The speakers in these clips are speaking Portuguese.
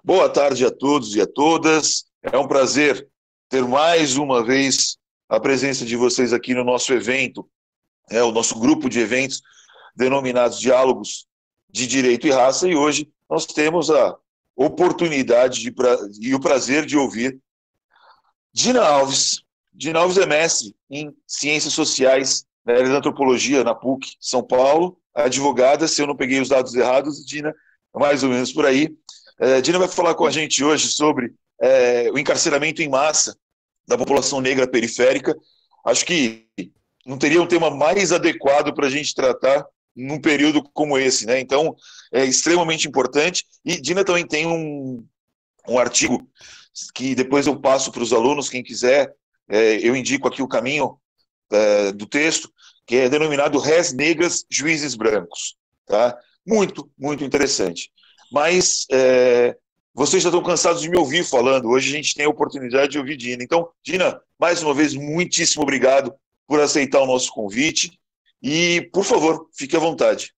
Boa tarde a todos e a todas. É um prazer ter mais uma vez a presença de vocês aqui no nosso evento, o nosso grupo de eventos denominados Diálogos de Direito e Raça, e hoje nós temos a oportunidade e o prazer de ouvir Dina Alves. Dina Alves é mestre em Ciências Sociais na área da Antropologia na PUC São Paulo, advogada, se eu não peguei os dados errados, Dina, mais ou menos por aí. Dina vai falar com a gente hoje sobre o encarceramento em massa da população negra periférica. Acho que não teria um tema mais adequado para a gente tratar num período como esse, né? Então, é extremamente importante. E Dina também tem um artigo que depois eu passo para os alunos, quem quiser, eu indico aqui o caminho do texto, que é denominado Rés Negras, Juízes Brancos. Tá? Muito, muito interessante. Mas vocês já estão cansados de me ouvir falando. Hoje a gente tem a oportunidade de ouvir Dina. Então, Dina, mais uma vez, muitíssimo obrigado por aceitar o nosso convite. E, por favor, fique à vontade.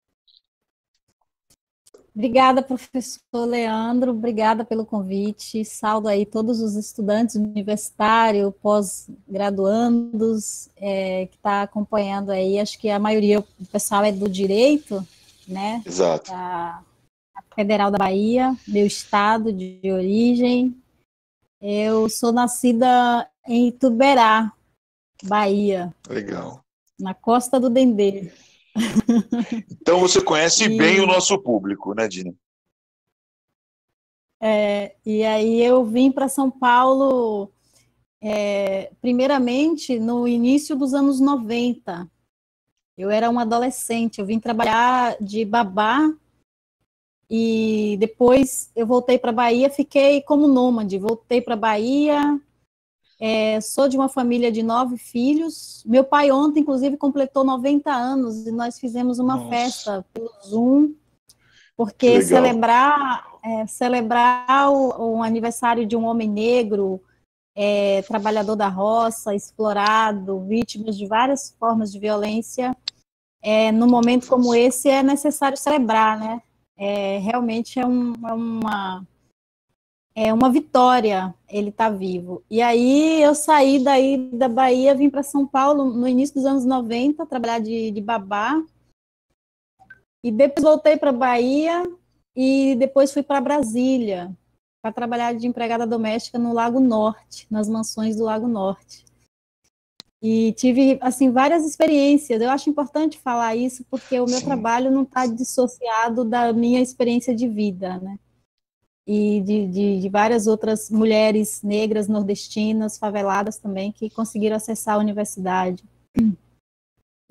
Obrigada, professor Leandro, obrigada pelo convite. Saúdo aí todos os estudantes universitários, pós-graduandos, que está acompanhando aí. Acho que a maioria do pessoal é do direito, né? Exato. Da Federal da Bahia, meu estado de origem. Eu sou nascida em Ituberá, Bahia. Legal. Na Costa do Dendê. Então você conhece bem o nosso público, né, Dina? E aí eu vim para São Paulo, primeiramente no início dos anos 90. Eu era uma adolescente, eu vim trabalhar de babá e depois eu voltei para a Bahia, fiquei como nômade, voltei para a Bahia. Sou de uma família de 9 filhos. Meu pai ontem, inclusive, completou 90 anos e nós fizemos uma festa pelo Zoom, porque celebrar o aniversário de um homem negro, trabalhador da roça, explorado, vítimas de várias formas de violência, num momento como esse é necessário celebrar, né? Realmente é uma vitória ele estar vivo. E aí eu saí daí da Bahia, vim para São Paulo no início dos anos 90, trabalhar de babá, e depois voltei para a Bahia e depois fui para Brasília para trabalhar de empregada doméstica no Lago Norte, nas mansões do Lago Norte. E tive, assim, várias experiências. Eu acho importante falar isso porque o meu trabalho não está dissociado da minha experiência de vida, né? E de várias outras mulheres negras, nordestinas, faveladas também, que conseguiram acessar a universidade.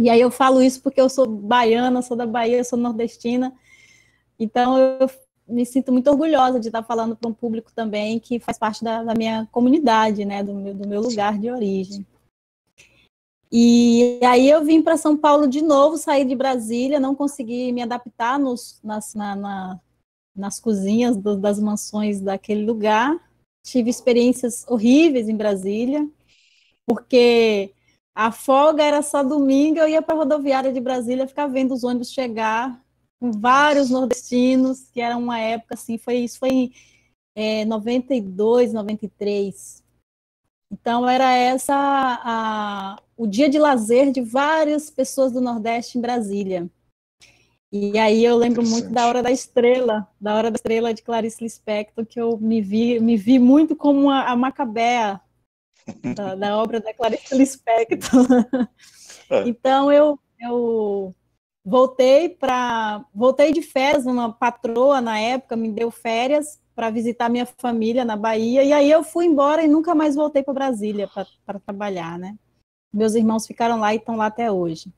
E aí eu falo isso porque eu sou baiana, sou da Bahia, sou nordestina, então eu me sinto muito orgulhosa de estar falando para um público também que faz parte da minha comunidade, né, do meu lugar de origem. E aí eu vim para São Paulo de novo, saí de Brasília, não consegui me adaptar nas cozinhas das mansões daquele lugar. Tive experiências horríveis em Brasília, porque a folga era só domingo, eu ia para a rodoviária de Brasília ficar vendo os ônibus chegar, com vários nordestinos, que era uma época assim, isso foi em 92, 93. Então era o dia de lazer de várias pessoas do Nordeste em Brasília. E aí eu lembro muito da Hora da Estrela de Clarice Lispector, que eu me vi muito como a Macabea da obra da Clarice Lispector. Então eu voltei de férias, uma patroa na época me deu férias para visitar minha família na Bahia, e aí eu fui embora e nunca mais voltei para Brasília para trabalhar, né? Meus irmãos ficaram lá e estão lá até hoje.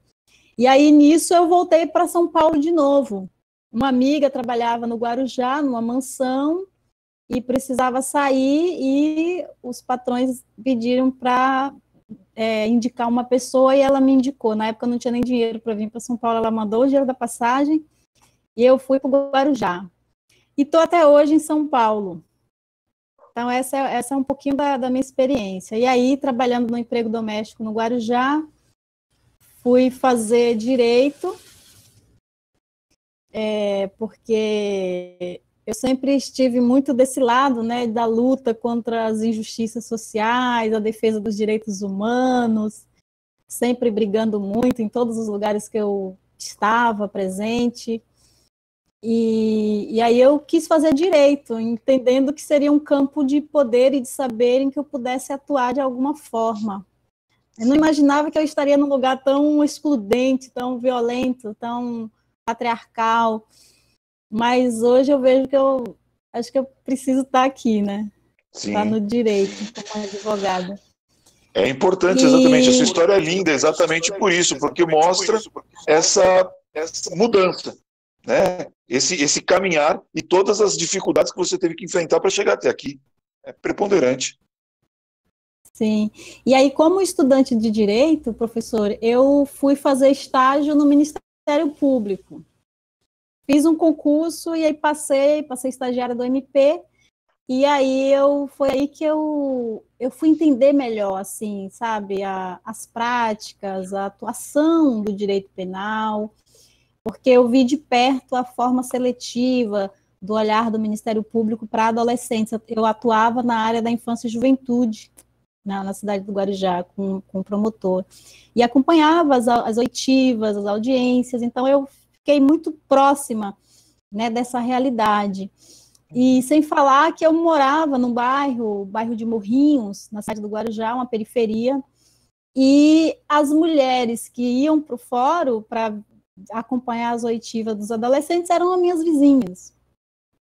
E aí, nisso, eu voltei para São Paulo de novo. Uma amiga trabalhava no Guarujá, numa mansão, e precisava sair, e os patrões pediram para indicar uma pessoa, e ela me indicou. Na época, eu não tinha nem dinheiro para vir para São Paulo, ela mandou o dinheiro da passagem, e eu fui para o Guarujá. E estou até hoje em São Paulo. Então, essa é um pouquinho da minha experiência. E aí, trabalhando no emprego doméstico no Guarujá, fui fazer direito, porque eu sempre estive muito desse lado, né, da luta contra as injustiças sociais, a defesa dos direitos humanos, sempre brigando muito em todos os lugares que eu estava presente. E aí eu quis fazer direito, entendendo que seria um campo de poder e de saber em que eu pudesse atuar de alguma forma. Eu não imaginava que eu estaria num lugar tão excludente, tão violento, tão patriarcal, mas hoje eu vejo que eu acho que eu preciso estar aqui, né? Estar Sim. no direito, como advogada. É importante, exatamente. A sua história é linda exatamente por isso, porque mostra essa mudança, né? Esse caminhar e todas as dificuldades que você teve que enfrentar para chegar até aqui. É preponderante. Sim. E aí, como estudante de direito, professor, eu fui fazer estágio no Ministério Público. Fiz um concurso e aí passei estagiária do MP, e aí foi aí que eu fui entender melhor, assim, sabe, as práticas, a atuação do direito penal, porque eu vi de perto a forma seletiva do olhar do Ministério Público para adolescentes. Eu atuava na área da infância e juventude, na cidade do Guarujá, com o promotor, e acompanhava as oitivas, as audiências, então eu fiquei muito próxima, né, dessa realidade. E sem falar que eu morava num bairro de Morrinhos, na cidade do Guarujá, uma periferia, e as mulheres que iam para o fórum para acompanhar as oitivas dos adolescentes eram as minhas vizinhas.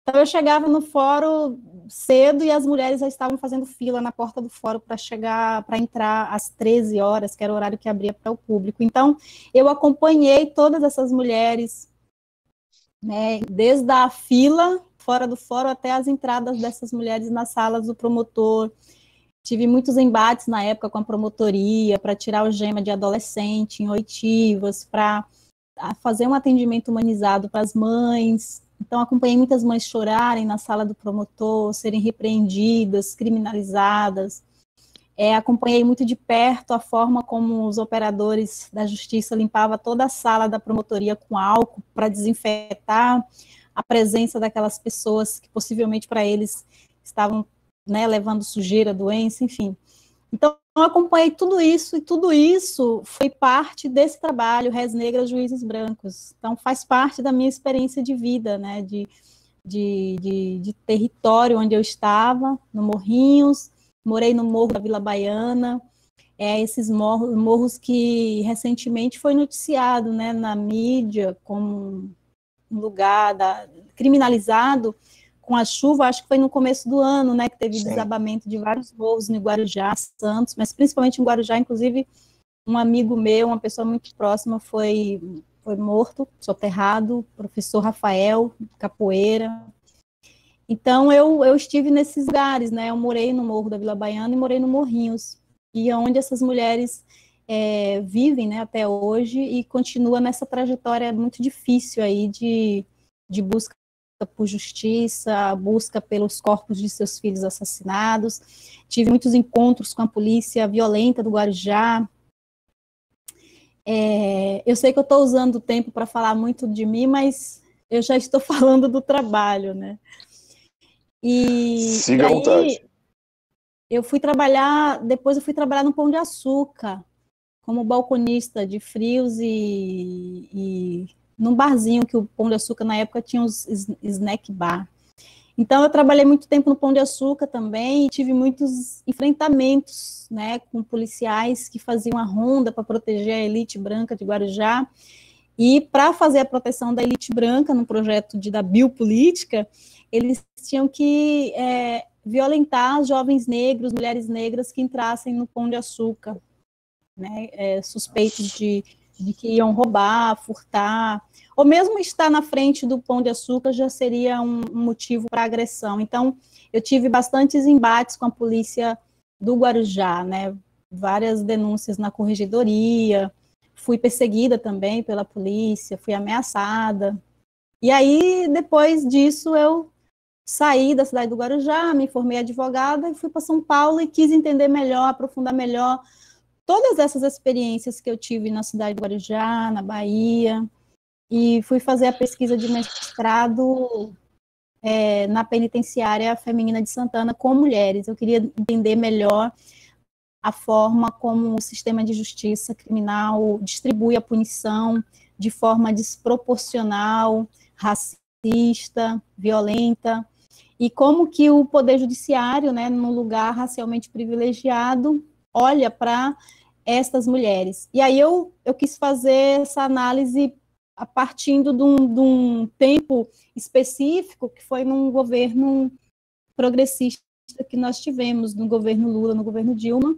Então eu chegava no fórum cedo e as mulheres já estavam fazendo fila na porta do fórum para entrar às 13 horas, que era o horário que abria para o público. Então eu acompanhei todas essas mulheres, né, desde a fila fora do fórum até as entradas dessas mulheres nas salas do promotor. Tive muitos embates na época com a promotoria para tirar o gema de adolescente em oitivas, para fazer um atendimento humanizado para as mães. Então, acompanhei muitas mães chorarem na sala do promotor, serem repreendidas, criminalizadas. Acompanhei muito de perto a forma como os operadores da justiça limpavam toda a sala da promotoria com álcool para desinfetar a presença daquelas pessoas que possivelmente para eles estavam, né, levando sujeira, doença, enfim. Então, eu acompanhei tudo isso, e tudo isso foi parte desse trabalho, Res Negras, Juízes Brancos. Então, faz parte da minha experiência de vida, né, de território onde eu estava, no Morrinhos, morei no Morro da Vila Baiana, esses morros que recentemente foi noticiado, né, na mídia como um lugar criminalizado com a chuva, acho que foi no começo do ano, né, que teve Sim. desabamento de vários morros no Guarujá, Santos, mas principalmente em Guarujá, inclusive um amigo meu, uma pessoa muito próxima, foi morto, soterrado, professor Rafael, capoeira. Então, eu estive nesses lugares, né, eu morei no Morro da Vila Baiana e morei no Morrinhos, e onde essas mulheres vivem, né, até hoje, e continua nessa trajetória muito difícil aí de busca por justiça, busca pelos corpos de seus filhos assassinados. Tive muitos encontros com a polícia violenta do Guarujá. Eu sei que eu estou usando o tempo para falar muito de mim, mas eu já estou falando do trabalho, né? Siga à vontade. Depois eu fui trabalhar no Pão de Açúcar, como balconista de frios e num barzinho que o Pão de Açúcar na época tinha os snack bar. Então eu trabalhei muito tempo no Pão de Açúcar também e tive muitos enfrentamentos, né, com policiais que faziam a ronda para proteger a elite branca de Guarujá. E para fazer a proteção da elite branca no projeto da biopolítica, eles tinham que violentar jovens negros, mulheres negras que entrassem no Pão de Açúcar, né, suspeitos de que iam roubar, furtar, ou mesmo estar na frente do Pão de Açúcar já seria um motivo para agressão. Então, eu tive bastantes embates com a polícia do Guarujá, né, várias denúncias na corregedoria, fui perseguida também pela polícia, fui ameaçada. E aí, depois disso, eu saí da cidade do Guarujá, me formei advogada e fui para São Paulo e quis entender melhor, aprofundar melhor todas essas experiências que eu tive na cidade do Guarujá, na Bahia, e fui fazer a pesquisa de mestrado na penitenciária feminina de Santana com mulheres. Eu queria entender melhor a forma como o sistema de justiça criminal distribui a punição de forma desproporcional, racista, violenta, e como que o Poder Judiciário, né, num lugar racialmente privilegiado, olha para estas mulheres. E aí eu quis fazer essa análise a partir de um tempo específico, que foi num governo progressista que nós tivemos, no governo Lula, no governo Dilma,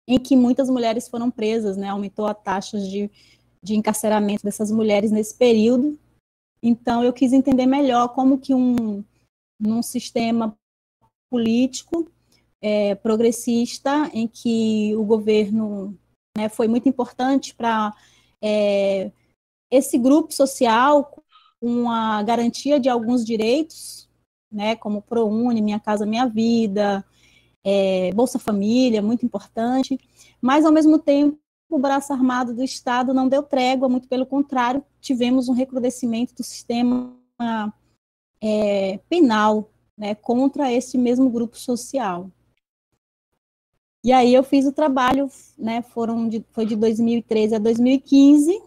em que muitas mulheres foram presas, né, aumentou a taxa de encarceramento dessas mulheres nesse período. Então, eu quis entender melhor como que num sistema político progressista, em que o governo, né, foi muito importante para esse grupo social, com a garantia de alguns direitos, né, como ProUni, Minha Casa Minha Vida, Bolsa Família, muito importante, mas, ao mesmo tempo, o braço armado do Estado não deu trégua, muito pelo contrário, tivemos um recrudescimento do sistema penal, né, contra esse mesmo grupo social. E aí eu fiz o trabalho, né, foi de 2013 a 2015,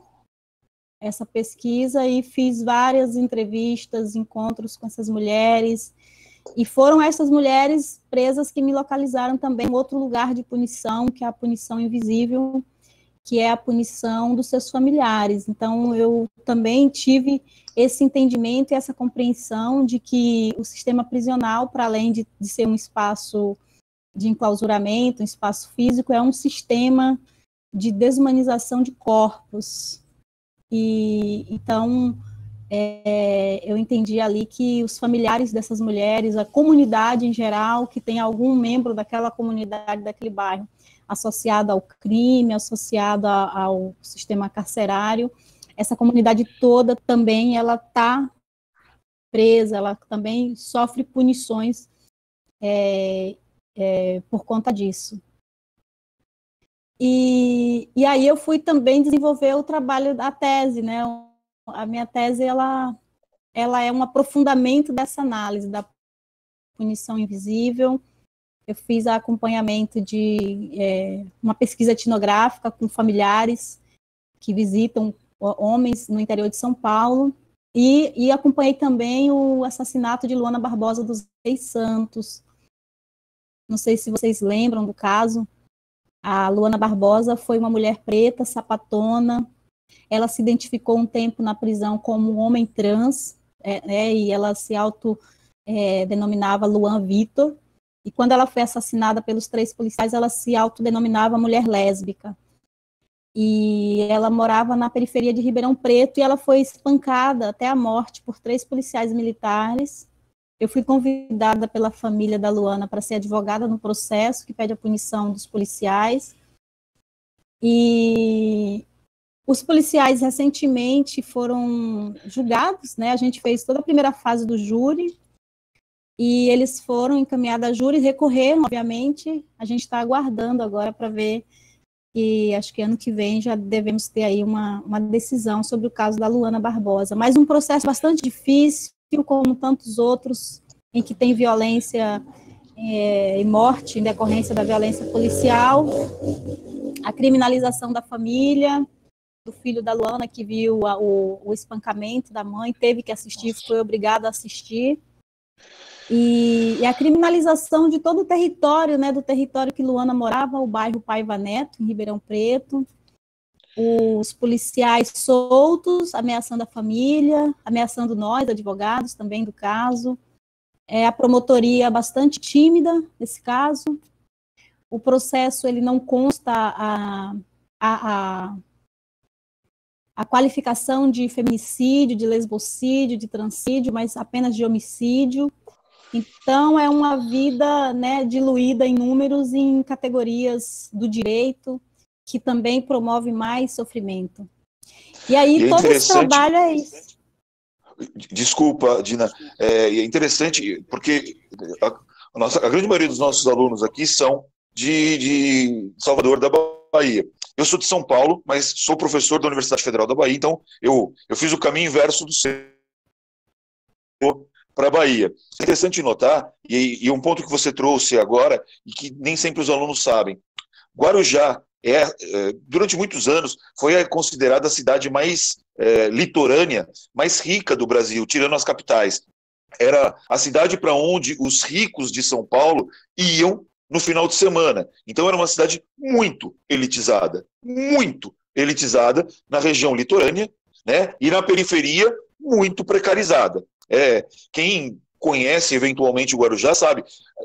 essa pesquisa, e fiz várias entrevistas, encontros com essas mulheres, e foram essas mulheres presas que me localizaram também em outro lugar de punição, que é a punição invisível, que é a punição dos seus familiares. Então, eu também tive esse entendimento e essa compreensão de que o sistema prisional, para além de ser um espaço de enclausuramento, um espaço físico, é um sistema de desumanização de corpos. E, então, eu entendi ali que os familiares dessas mulheres, a comunidade em geral, que tem algum membro daquela comunidade, daquele bairro, associado ao crime, associado ao sistema carcerário, essa comunidade toda também ela está presa, ela também sofre punições por conta disso. E aí eu fui também desenvolver o trabalho da tese, né? A minha tese ela é um aprofundamento dessa análise da punição invisível. Eu fiz acompanhamento de uma pesquisa etnográfica com familiares que visitam homens no interior de São Paulo, e acompanhei também o assassinato de Luana Barbosa dos Reis Santos. Não sei se vocês lembram do caso. A Luana Barbosa foi uma mulher preta, sapatona. Ela se identificou um tempo na prisão como um homem trans, e ela se autodenominava Luan Vitor. E quando ela foi assassinada pelos 3 policiais, ela se autodenominava mulher lésbica. E ela morava na periferia de Ribeirão Preto, e ela foi espancada até a morte por 3 policiais militares. Eu fui convidada pela família da Luana para ser advogada no processo que pede a punição dos policiais. E os policiais recentemente foram julgados, né? A gente fez toda a primeira fase do júri, e eles foram encaminhados a júri, recorreram, obviamente. A gente está aguardando agora para ver, e acho que ano que vem já devemos ter aí uma decisão sobre o caso da Luana Barbosa. Mas um processo bastante difícil, como tantos outros, em que tem violência e morte em decorrência da violência policial, a criminalização da família, do filho da Luana, que viu o espancamento da mãe, teve que assistir, foi obrigado a assistir. E a criminalização de todo o território, né, do território que Luana morava, o bairro Paiva Neto, em Ribeirão Preto, os policiais soltos, ameaçando a família, ameaçando nós, advogados, também do caso, a promotoria bastante tímida nesse caso, o processo ele não consta a qualificação de feminicídio, de lesbocídio, de transídio, mas apenas de homicídio. Então, é uma vida, né, diluída em números e em categorias do direito, que também promove mais sofrimento. E aí, todo esse trabalho é isso. Desculpa, Dina, é interessante, porque a grande maioria dos nossos alunos aqui são de Salvador da Bahia. Eu sou de São Paulo, mas sou professor da Universidade Federal da Bahia, então eu fiz o caminho inverso do seu. para a Bahia. É interessante notar, e um ponto que você trouxe agora, e que nem sempre os alunos sabem, Guarujá, durante muitos anos, foi considerada a cidade mais litorânea, mais rica do Brasil, tirando as capitais. Era a cidade para onde os ricos de São Paulo iam no final de semana. Então era uma cidade muito elitizada na região litorânea, né? E na periferia, muito precarizada. Quem conhece eventualmente o Guarujá sabe,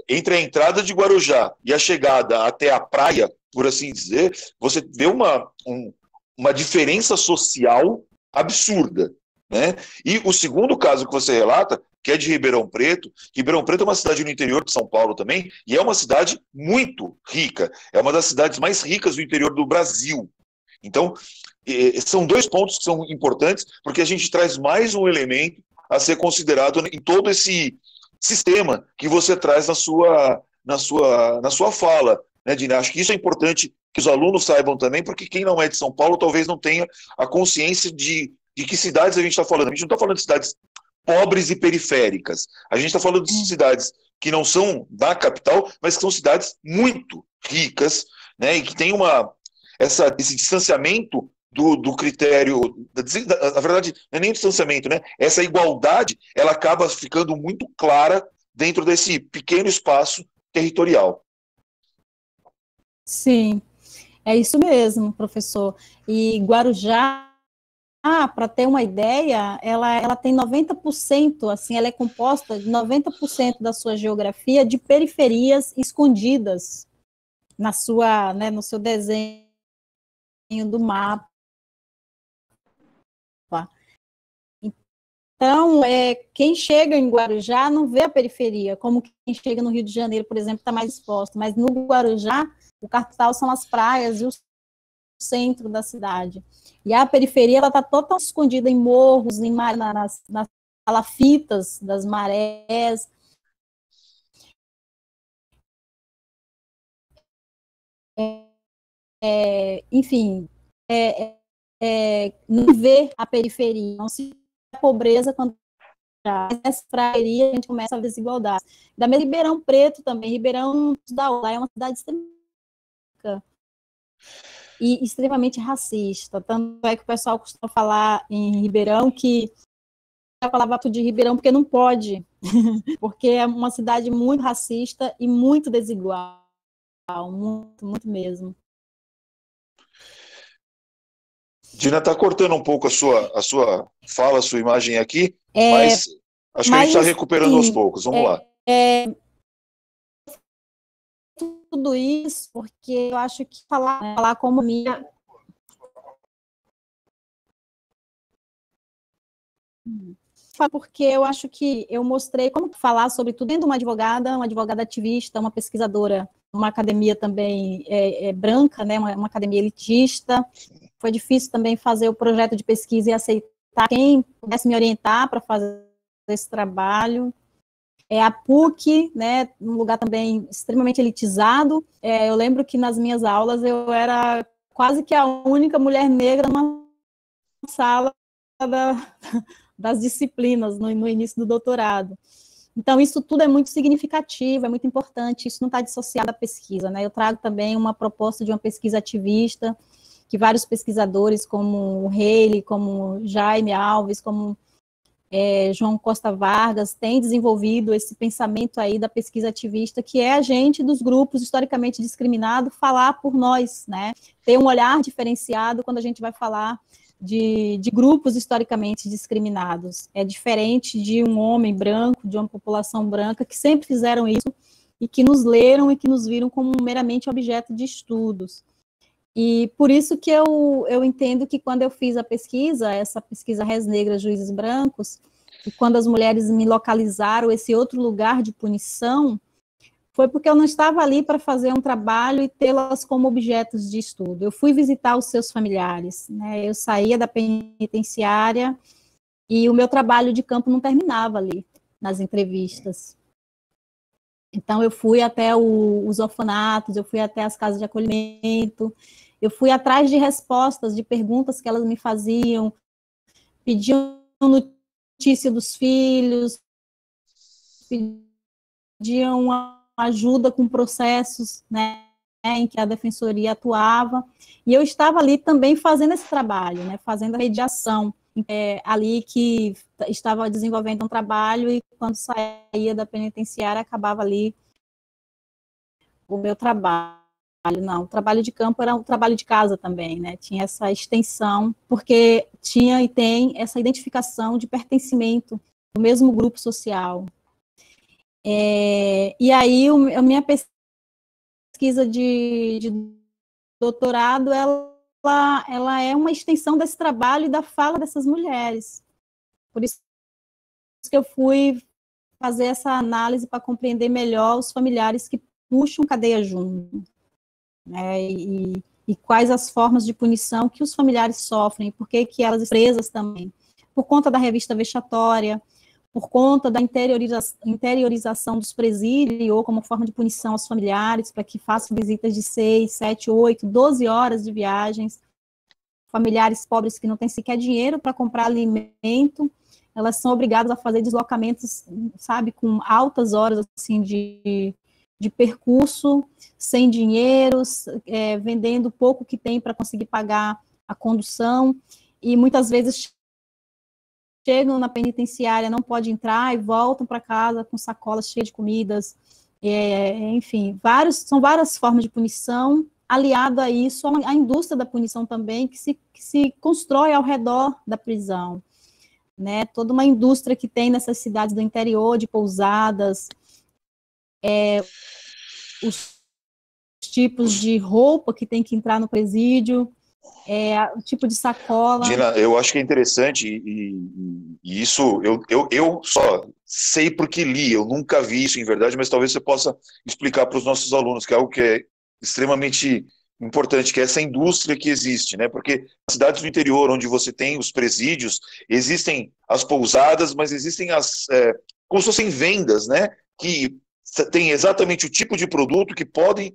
entre a entrada de Guarujá e a chegada até a praia, por assim dizer, você vê uma diferença social absurda, né? E o segundo caso que você relata, que é de Ribeirão Preto é uma cidade no interior de São Paulo também, e é uma cidade muito rica, é uma das cidades mais ricas do interior do Brasil. Então, são dois pontos que são importantes, porque a gente traz mais um elemento a ser considerado em todo esse sistema que você traz na sua fala, né, Dina? Acho que isso é importante que os alunos saibam também, porque quem não é de São Paulo talvez não tenha a consciência de que cidades a gente está falando. A gente não está falando de cidades pobres e periféricas. A gente está falando de cidades que não são da capital, mas que são cidades muito ricas, né, e que tem esse distanciamento do critério, na verdade, não é nem distanciamento, né? Essa igualdade, ela acaba ficando muito clara dentro desse pequeno espaço territorial. Sim, é isso mesmo, professor. E Guarujá, para ter uma ideia, ela tem 90%, assim, ela é composta de 90% da sua geografia de periferias escondidas no seu desenho do mapa. Então, quem chega em Guarujá não vê a periferia, como quem chega no Rio de Janeiro, por exemplo, está mais exposto. Mas no Guarujá, o capital são as praias e o centro da cidade. E a periferia está totalmente escondida em morros, nas palafitas das marés. Enfim, não vê a periferia, não se vê a pobreza quando nessa periferia a gente começa a desigualdade. Da mesma Ribeirão Preto também, Ribeirão da Ula é uma cidade e extremamente racista. Tanto é que o pessoal costuma falar em Ribeirão que a palavra de Ribeirão porque não pode, porque é uma cidade muito racista e muito desigual, muito, muito mesmo. Dina, está cortando um pouco a sua fala, a sua imagem aqui, mas acho que a gente está recuperando aos poucos. Vamos lá. Tudo isso porque eu acho que falar como minha... Porque eu acho que eu mostrei como falar sobre tudo dentro de uma advogada ativista, uma pesquisadora, uma academia também branca, né, uma academia elitista. Foi difícil também fazer o projeto de pesquisa e aceitar quem pudesse me orientar para fazer esse trabalho. A PUC, né, um lugar também extremamente elitizado. Eu lembro que nas minhas aulas eu era quase que a única mulher negra numa sala das disciplinas no início do doutorado. Então, isso tudo é muito significativo, é muito importante, isso não está dissociado da pesquisa, né? Eu trago também uma proposta de uma pesquisa ativista, que vários pesquisadores, como o Haley, como Jaime Alves, como João Costa Vargas, têm desenvolvido esse pensamento aí da pesquisa ativista, que é a gente dos grupos historicamente discriminados falar por nós, né? Ter um olhar diferenciado quando a gente vai falar de grupos historicamente discriminados. É diferente de um homem branco, de uma população branca, que sempre fizeram isso e que nos leram e que nos viram como meramente objeto de estudos. E por isso que eu entendo que quando eu fiz essa pesquisa Réis Negras, Juízes Brancos, e quando as mulheres me localizaram esse outro lugar de punição, foi porque eu não estava ali para fazer um trabalho e tê-las como objetos de estudo. Eu fui visitar os seus familiares, né? Eu saía da penitenciária e o meu trabalho de campo não terminava ali, nas entrevistas. Então, eu fui até os orfanatos, eu fui até as casas de acolhimento, eu fui atrás de respostas, de perguntas que elas me faziam, pediam notícia dos filhos, pediam uma ajuda com processos, né, em que a defensoria atuava, e eu estava ali também fazendo esse trabalho, né, fazendo a mediação, ali que estava desenvolvendo um trabalho, e quando saía da penitenciária, acabava ali o meu trabalho. Não, o trabalho de campo era um trabalho de casa também, né, tinha essa extensão, porque tinha e tem essa identificação de pertencimento do mesmo grupo social. E aí, a minha pesquisa de doutorado, ela é uma extensão desse trabalho e da fala dessas mulheres. Por isso que eu fui fazer essa análise para compreender melhor os familiares que puxam cadeia junto, né, e quais as formas de punição que os familiares sofrem, por que elas são presas também, por conta da revista vexatória, por conta da interiorização dos presídios, ou como forma de punição aos familiares, para que façam visitas de 6, 7, 8, 12 horas de viagens, familiares pobres que não têm sequer dinheiro para comprar alimento, elas são obrigadas a fazer deslocamentos, sabe, com altas horas, assim, de percurso, sem dinheiro, vendendo pouco que tem para conseguir pagar a condução, e muitas vezes chegam na penitenciária, não pode entrar, e voltam para casa com sacolas cheias de comidas, enfim, são várias formas de punição, aliado a isso, a indústria da punição também, que se constrói ao redor da prisão, né, toda uma indústria que tem nessas cidades do interior, de pousadas, os tipos de roupa que tem que entrar no presídio, o tipo de sacola. Dina, eu acho que é interessante, e isso eu só sei porque li, eu nunca vi isso em verdade, mas talvez você possa explicar para os nossos alunos, que é algo que é extremamente importante, que é essa indústria que existe, né? Porque nas cidades do interior, onde você tem os presídios, existem as pousadas, mas existem como se fossem vendas, né? Que tem exatamente o tipo de produto que pode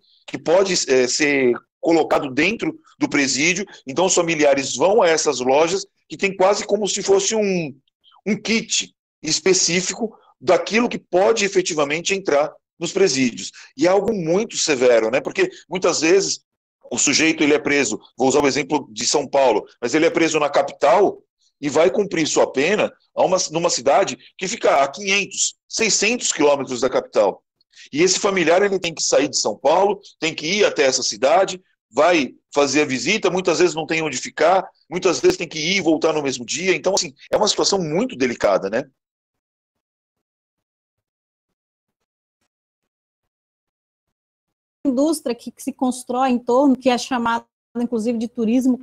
ser colocado dentro do presídio. Então os familiares vão a essas lojas que tem quase como se fosse um kit específico daquilo que pode efetivamente entrar nos presídios. E é algo muito severo, né? Porque muitas vezes o sujeito ele é preso, vou usar o exemplo de São Paulo, mas ele é preso na capital e vai cumprir sua pena numa cidade que fica a 500, 600 quilômetros da capital. E esse familiar ele tem que sair de São Paulo, tem que ir até essa cidade, vai fazer a visita, muitas vezes não tem onde ficar, muitas vezes tem que ir e voltar no mesmo dia. Então, assim, é uma situação muito delicada, né? Indústria que se constrói em torno, que é chamada, inclusive, de turismo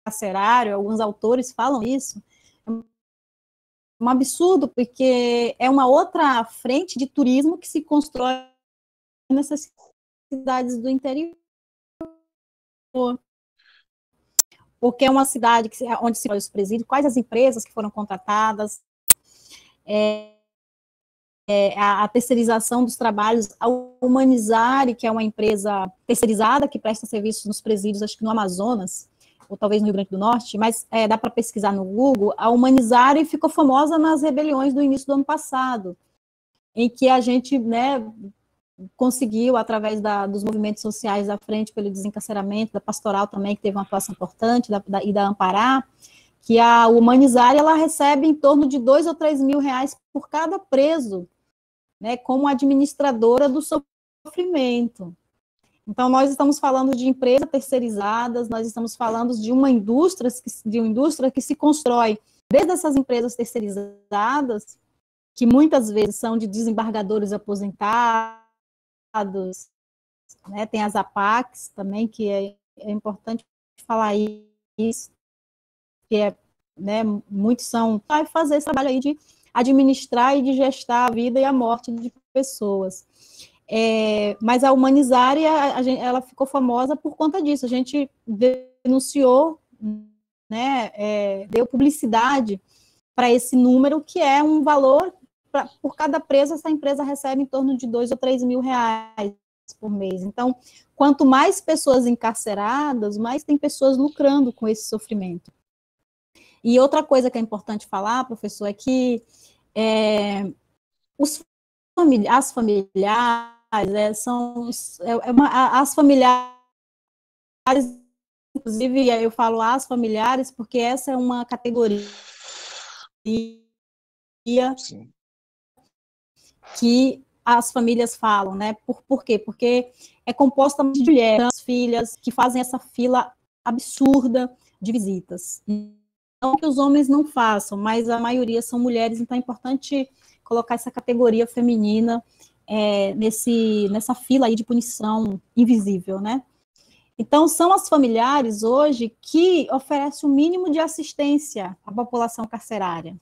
carcerário, alguns autores falam isso, é um absurdo, porque é uma outra frente de turismo que se constrói nessas cidades do interior. Porque é uma cidade onde se os presídios, quais as empresas que foram contratadas, a terceirização dos trabalhos, a Humanizare, que é uma empresa terceirizada que presta serviços nos presídios, acho que no Amazonas, ou talvez no Rio Grande do Norte, mas dá para pesquisar no Google. A Humanizare ficou famosa nas rebeliões do início do ano passado, em que a gente, né, conseguiu, através dos movimentos sociais da Frente pelo Desencarceramento, da Pastoral também, que teve uma atuação importante, e da Ampará, que a Humanizare, ela recebe em torno de 2 ou 3 mil reais por cada preso, né, como administradora do sofrimento. Então, nós estamos falando de empresas terceirizadas, nós estamos falando de uma indústria que se constrói desde essas empresas terceirizadas, que muitas vezes são de desembargadores aposentados, né, tem as APACs também, que é importante falar isso, que né, muitos vai fazer esse trabalho aí de administrar e de gestar a vida e a morte de pessoas. Mas a Humanizare, ela ficou famosa por conta disso. A gente denunciou, né, deu publicidade para esse número, que é um valor, por cada preso, essa empresa recebe em torno de 2 ou 3 mil reais por mês. Então, quanto mais pessoas encarceradas, mais tem pessoas lucrando com esse sofrimento. E outra coisa que é importante falar, professor, é que os as familiares, as familiares, inclusive eu falo as familiares, porque essa é uma categoria Sim. que as famílias falam, né? Por quê? Porque é composta de mulheres, filhas, que fazem essa fila absurda de visitas. Não que os homens não façam, mas a maioria são mulheres, então é importante colocar essa categoria feminina nessa fila aí de punição invisível, né? Então, são as familiares hoje que oferecem o mínimo de assistência à população carcerária.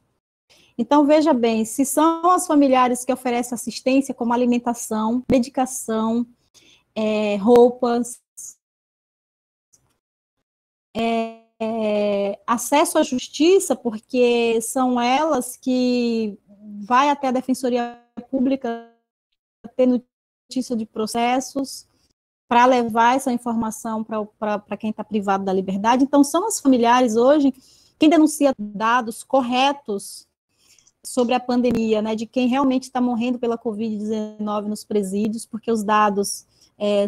Então, veja bem, se são as familiares que oferecem assistência, como alimentação, medicação, roupas, acesso à justiça, porque são elas que vai até a Defensoria Pública ter notícia de processos, para levar essa informação para quem está privado da liberdade. Então, são as familiares hoje quem denuncia dados corretos sobre a pandemia, né, de quem realmente está morrendo pela Covid-19 nos presídios, porque os dados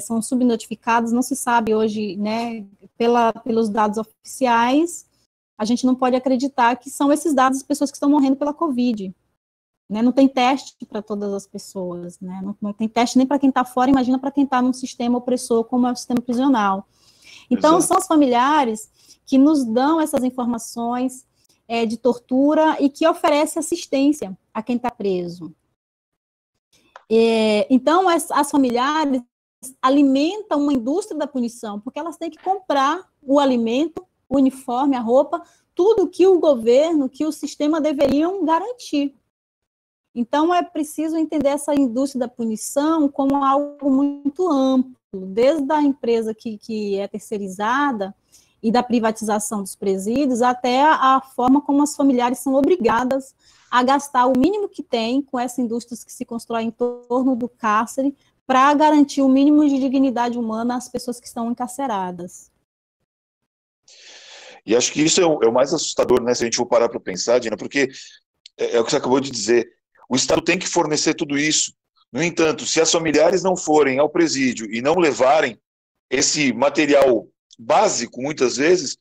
são subnotificados, não se sabe hoje, né, pelos dados oficiais, a gente não pode acreditar que são esses dados das pessoas que estão morrendo pela Covid. Né, não tem teste para todas as pessoas, né, não tem teste nem para quem está fora, imagina para quem está num sistema opressor como é o sistema prisional. Então, Exato. São os familiares que nos dão essas informações de tortura e que oferecem assistência a quem está preso. Então, as familiares alimentam uma indústria da punição, porque elas têm que comprar o alimento, o uniforme, a roupa, tudo que o governo, que o sistema deveriam garantir. Então, é preciso entender essa indústria da punição como algo muito amplo, desde a empresa que é terceirizada e da privatização dos presídios, até a forma como as familiares são obrigadas a gastar o mínimo que tem com essa indústria que se constrói em torno do cárcere para garantir o mínimo de dignidade humana às pessoas que estão encarceradas. E acho que isso é o mais assustador, né, se a gente for parar para pensar, Dina, porque é o que você acabou de dizer, o Estado tem que fornecer tudo isso. No entanto, se as familiares não forem ao presídio e não levarem esse material básico, muitas vezes,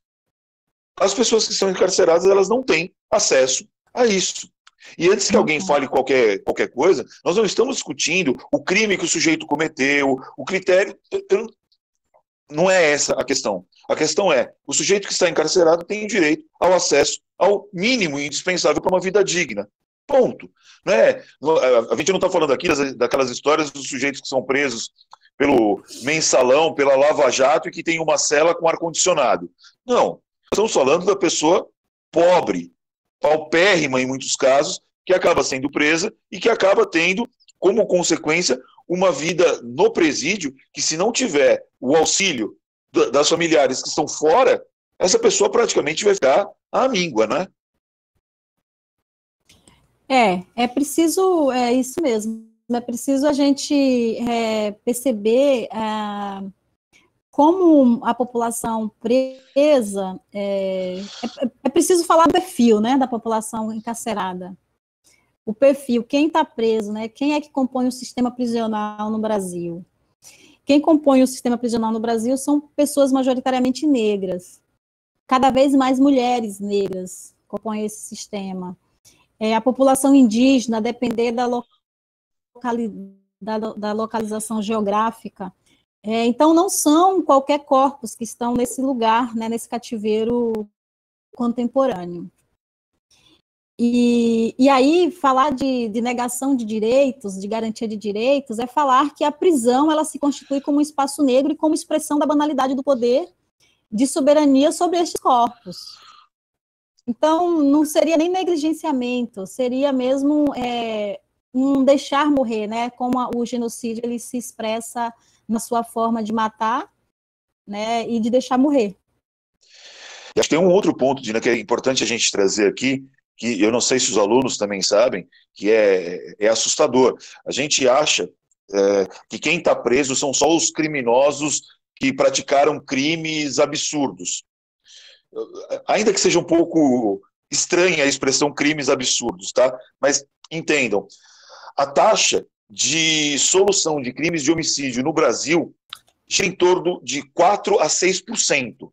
as pessoas que estão encarceradas, elas não têm acesso a isso. E antes que alguém fale qualquer coisa, nós não estamos discutindo o crime que o sujeito cometeu, o critério. Não é essa a questão. A questão é, o sujeito que está encarcerado tem direito ao acesso ao mínimo indispensável para uma vida digna. Ponto. Né? A gente não está falando aqui daquelas histórias dos sujeitos que são presos pelo mensalão, pela Lava Jato e que tem uma cela com ar-condicionado. Não. Estamos falando da pessoa pobre, paupérrima em muitos casos, que acaba sendo presa e que acaba tendo, como consequência, uma vida no presídio que, se não tiver o auxílio das familiares que estão fora, essa pessoa praticamente vai ficar à míngua, né? É preciso, isso mesmo, é preciso a gente perceber como a população presa, é preciso falar do perfil, né, da população encarcerada. O perfil, quem está preso, né, quem é que compõe o sistema prisional no Brasil? Quem compõe o sistema prisional no Brasil são pessoas majoritariamente negras. Cada vez mais mulheres negras compõem esse sistema. A população indígena, a depender da localização geográfica. Então, não são qualquer corpos que estão nesse lugar, né, nesse cativeiro contemporâneo. E aí, falar de negação de direitos, de garantia de direitos, é falar que a prisão ela se constitui como um espaço negro e como expressão da banalidade do poder de soberania sobre estes corpos. Então, não seria nem negligenciamento, seria mesmo um deixar morrer, né? Como o genocídio ele se expressa na sua forma de matar, né? E de deixar morrer. E acho que tem um outro ponto, Dina, que é importante a gente trazer aqui, que eu não sei se os alunos também sabem, que é assustador. A gente acha que quem está preso são só os criminosos que praticaram crimes absurdos. Ainda que seja um pouco estranha a expressão crimes absurdos, tá? Mas entendam, a taxa de solução de crimes de homicídio no Brasil gira em torno de 4 a 6%.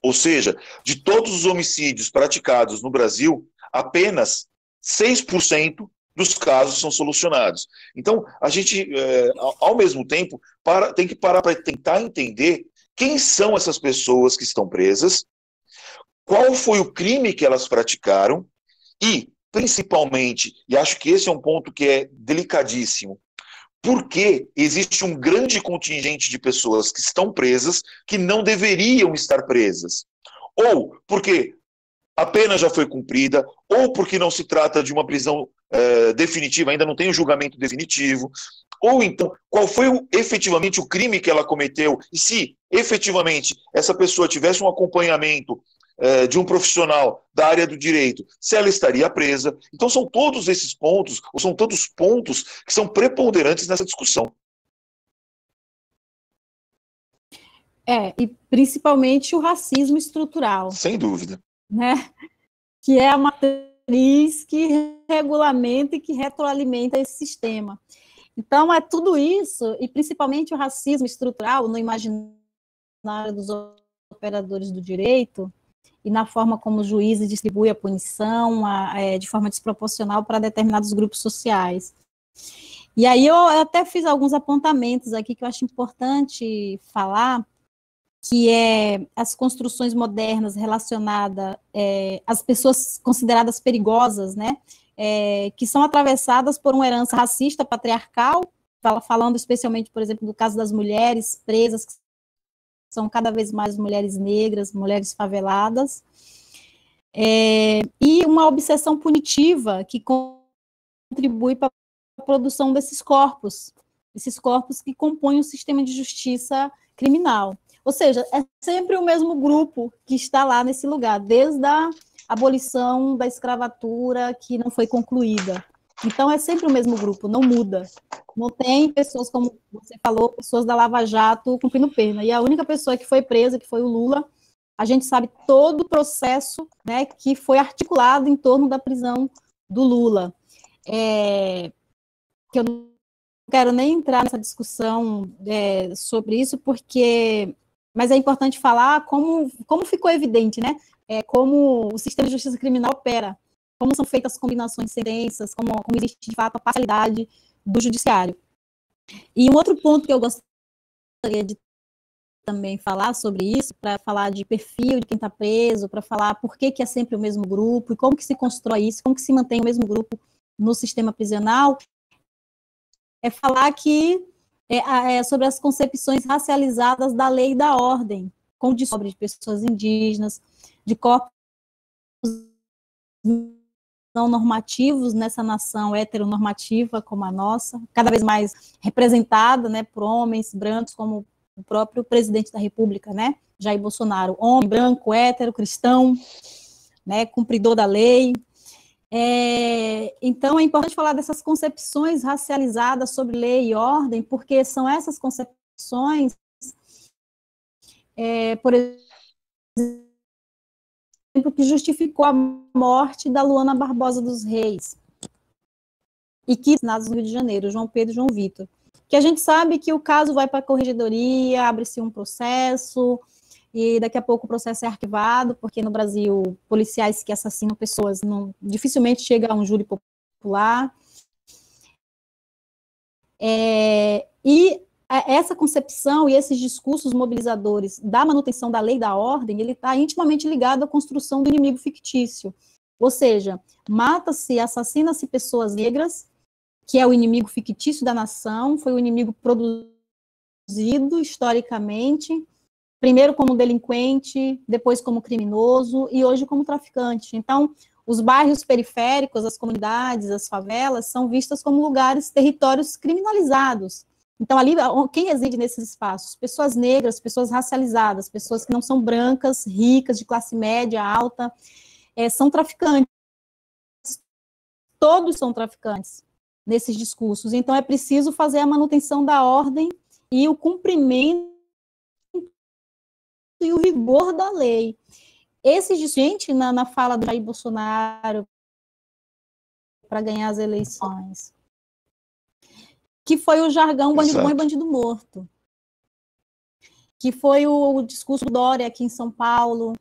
Ou seja, de todos os homicídios praticados no Brasil, apenas 6% dos casos são solucionados. Então, a gente, ao mesmo tempo, tem que parar para tentar entender quem são essas pessoas que estão presas, qual foi o crime que elas praticaram e, principalmente, e acho que esse é um ponto que é delicadíssimo, porque existe um grande contingente de pessoas que estão presas que não deveriam estar presas. Ou porque a pena já foi cumprida, ou porque não se trata de uma prisão definitiva, ainda não tem um julgamento definitivo, ou então, qual foi efetivamente o crime que ela cometeu, e se efetivamente essa pessoa tivesse um acompanhamento de um profissional da área do direito, se ela estaria presa. Então são todos esses pontos, ou são todos pontos que são preponderantes nessa discussão. E principalmente o racismo estrutural. Sem dúvida. Né? Que é a matriz que regulamenta e que retroalimenta esse sistema. Então, é tudo isso, e principalmente o racismo estrutural no imaginário dos operadores do direito, e na forma como os juízes distribuem a punição de forma desproporcional para determinados grupos sociais. E aí eu até fiz alguns apontamentos aqui que eu acho importante falar, que é as construções modernas relacionadas às pessoas consideradas perigosas, né, que são atravessadas por uma herança racista, patriarcal, falando especialmente, por exemplo, do caso das mulheres presas, que são cada vez mais mulheres negras, mulheres faveladas, e uma obsessão punitiva que contribui para a produção desses corpos que compõem o sistema de justiça criminal. Ou seja, é sempre o mesmo grupo que está lá nesse lugar, desde a abolição da escravatura que não foi concluída. Então, é sempre o mesmo grupo, não muda. Não tem pessoas, como você falou, pessoas da Lava Jato cumprindo pena. E a única pessoa que foi presa, que foi o Lula, a gente sabe todo o processo, né, que foi articulado em torno da prisão do Lula. Que eu não quero nem entrar nessa discussão sobre isso, mas é importante falar como ficou evidente, né? Como o sistema de justiça criminal opera, como são feitas as combinações de sentenças, como existe, de fato, a parcialidade do judiciário. E um outro ponto que eu gostaria de também falar sobre isso, para falar de perfil de quem está preso, para falar por que é sempre o mesmo grupo, e como que se constrói isso, como que se mantém o mesmo grupo no sistema prisional, é falar que sobre as concepções racializadas da lei e da ordem, com de pessoas indígenas, de corpos não normativos nessa nação heteronormativa como a nossa, cada vez mais representada, né, por homens brancos, como o próprio presidente da República, né, Jair Bolsonaro, homem branco, hétero, cristão, né, cumpridor da lei. Então, é importante falar dessas concepções racializadas sobre lei e ordem, porque são essas concepções, por exemplo, que justificou a morte da Luana Barbosa dos Reis, e que assassinados no Rio de Janeiro, João Pedro e João Vitor. Que a gente sabe que o caso vai para a corregedoria, abre-se um processo, e daqui a pouco o processo é arquivado, porque no Brasil, policiais que assassinam pessoas dificilmente chegam a um júri popular. E essa concepção e esses discursos mobilizadores da manutenção da lei e da ordem, ele está intimamente ligado à construção do inimigo fictício. Ou seja, mata-se, assassina-se pessoas negras, que é o inimigo fictício da nação, foi o inimigo produzido historicamente, primeiro como delinquente, depois como criminoso e hoje como traficante. Então, os bairros periféricos, as comunidades, as favelas, são vistas como lugares, territórios criminalizados. Então, ali, quem reside nesses espaços? Pessoas negras, pessoas racializadas, pessoas que não são brancas, ricas, de classe média, alta, são traficantes. Todos são traficantes nesses discursos. Então, é preciso fazer a manutenção da ordem e o cumprimento e o rigor da lei. Gente, na fala do Jair Bolsonaro para ganhar as eleições, que foi o jargão bandido Exato. bom e bandido morto, que foi o discurso do Dória aqui em São Paulo,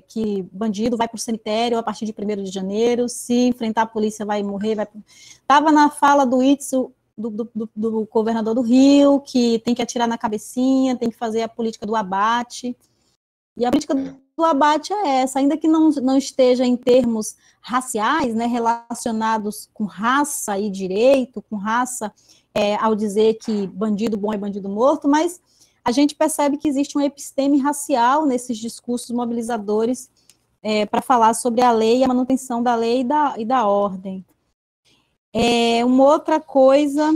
que bandido vai para o cemitério a partir de 1º de janeiro, se enfrentar a polícia vai morrer. Estava na fala do Itzel, do governador do Rio, que tem que atirar na cabecinha, tem que fazer a política do abate. E a política do abate é essa, ainda que não esteja em termos raciais, né, relacionados com raça e direito, com raça, ao dizer que bandido bom é bandido morto, mas a gente percebe que existe uma episteme racial nesses discursos mobilizadores para falar sobre a lei e a manutenção da lei e da ordem. Uma outra coisa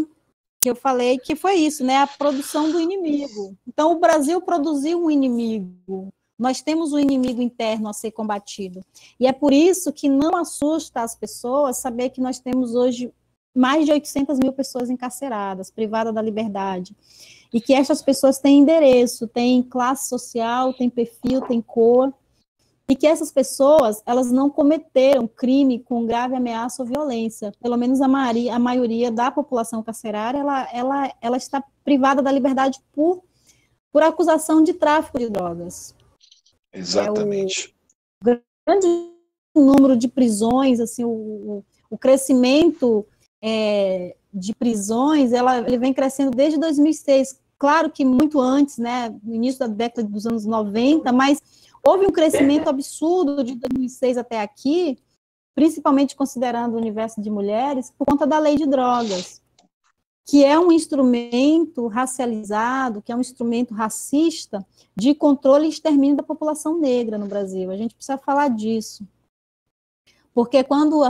que eu falei que foi isso, né, a produção do inimigo. Então, o Brasil produziu um inimigo. Nós temos um inimigo interno a ser combatido. E é por isso que não assusta as pessoas saber que nós temos hoje mais de 800 mil pessoas encarceradas, privadas da liberdade. E que essas pessoas têm endereço, têm classe social, têm perfil, têm cor. E que essas pessoas, elas não cometeram crime com grave ameaça ou violência. Pelo menos a maioria da população carcerária, ela está privada da liberdade por acusação de tráfico de drogas. Exatamente. O grande número de prisões, assim, o crescimento de prisões, ele vem crescendo desde 2006. Claro que muito antes, né, no início da década dos anos 90, mas houve um crescimento absurdo de 2006 até aqui, principalmente considerando o universo de mulheres, por conta da lei de drogas, que é um instrumento racializado, que é um instrumento racista de controle e extermínio da população negra no Brasil. A gente precisa falar disso. Porque quando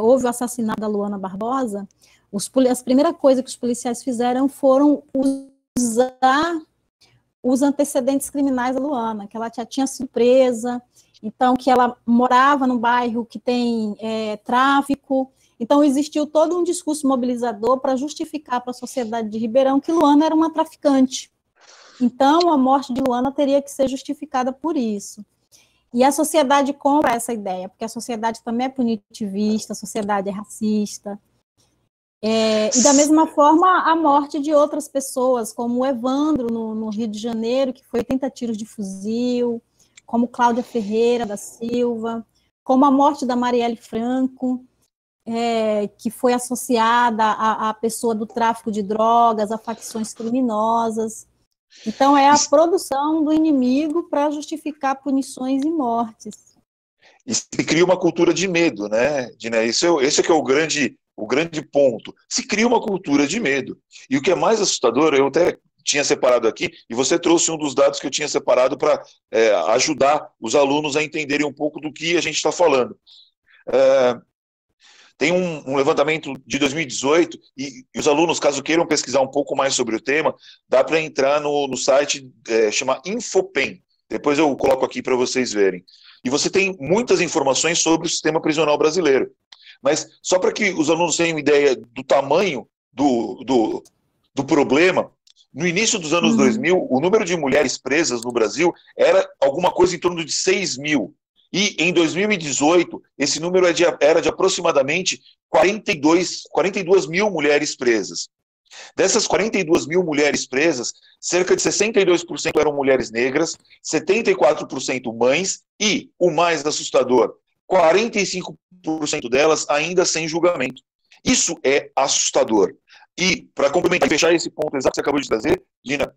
houve o assassinato da Luana Barbosa, a primeira coisa que os policiais fizeram foram usar os antecedentes criminais da Luana, que ela já tinha sido presa, então que ela morava num bairro que tem tráfico. Então existiu todo um discurso mobilizador para justificar para a sociedade de Ribeirão que Luana era uma traficante. Então a morte de Luana teria que ser justificada por isso. E a sociedade compra essa ideia, porque a sociedade também é punitivista, a sociedade é racista. E da mesma forma, a morte de outras pessoas, como o Evandro, no Rio de Janeiro, que foi 80 tiros de fuzil, como Cláudia Ferreira da Silva, como a morte da Marielle Franco, que foi associada à pessoa do tráfico de drogas, a facções criminosas. Então, é a produção do inimigo para justificar punições e mortes. E se cria uma cultura de medo, né, Dina? Esse é que é o grande ponto. Se cria uma cultura de medo. E o que é mais assustador, eu até tinha separado aqui, e você trouxe um dos dados que eu tinha separado para ajudar os alunos a entenderem um pouco do que a gente está falando. Tem um levantamento de 2018, e os alunos, caso queiram pesquisar um pouco mais sobre o tema, dá para entrar no site, chama Infopen. Depois eu coloco aqui para vocês verem. E você tem muitas informações sobre o sistema prisional brasileiro. Mas só para que os alunos tenham ideia do tamanho do problema, no início dos anos 2000, o número de mulheres presas no Brasil era alguma coisa em torno de 6 mil. E em 2018, esse número era de aproximadamente 42 mil mulheres presas. Dessas 42 mil mulheres presas, cerca de 62% eram mulheres negras, 74% mães e, o mais assustador, 45% delas ainda sem julgamento. Isso é assustador. E, para complementar e fechar esse ponto exato que você acabou de trazer, Dina,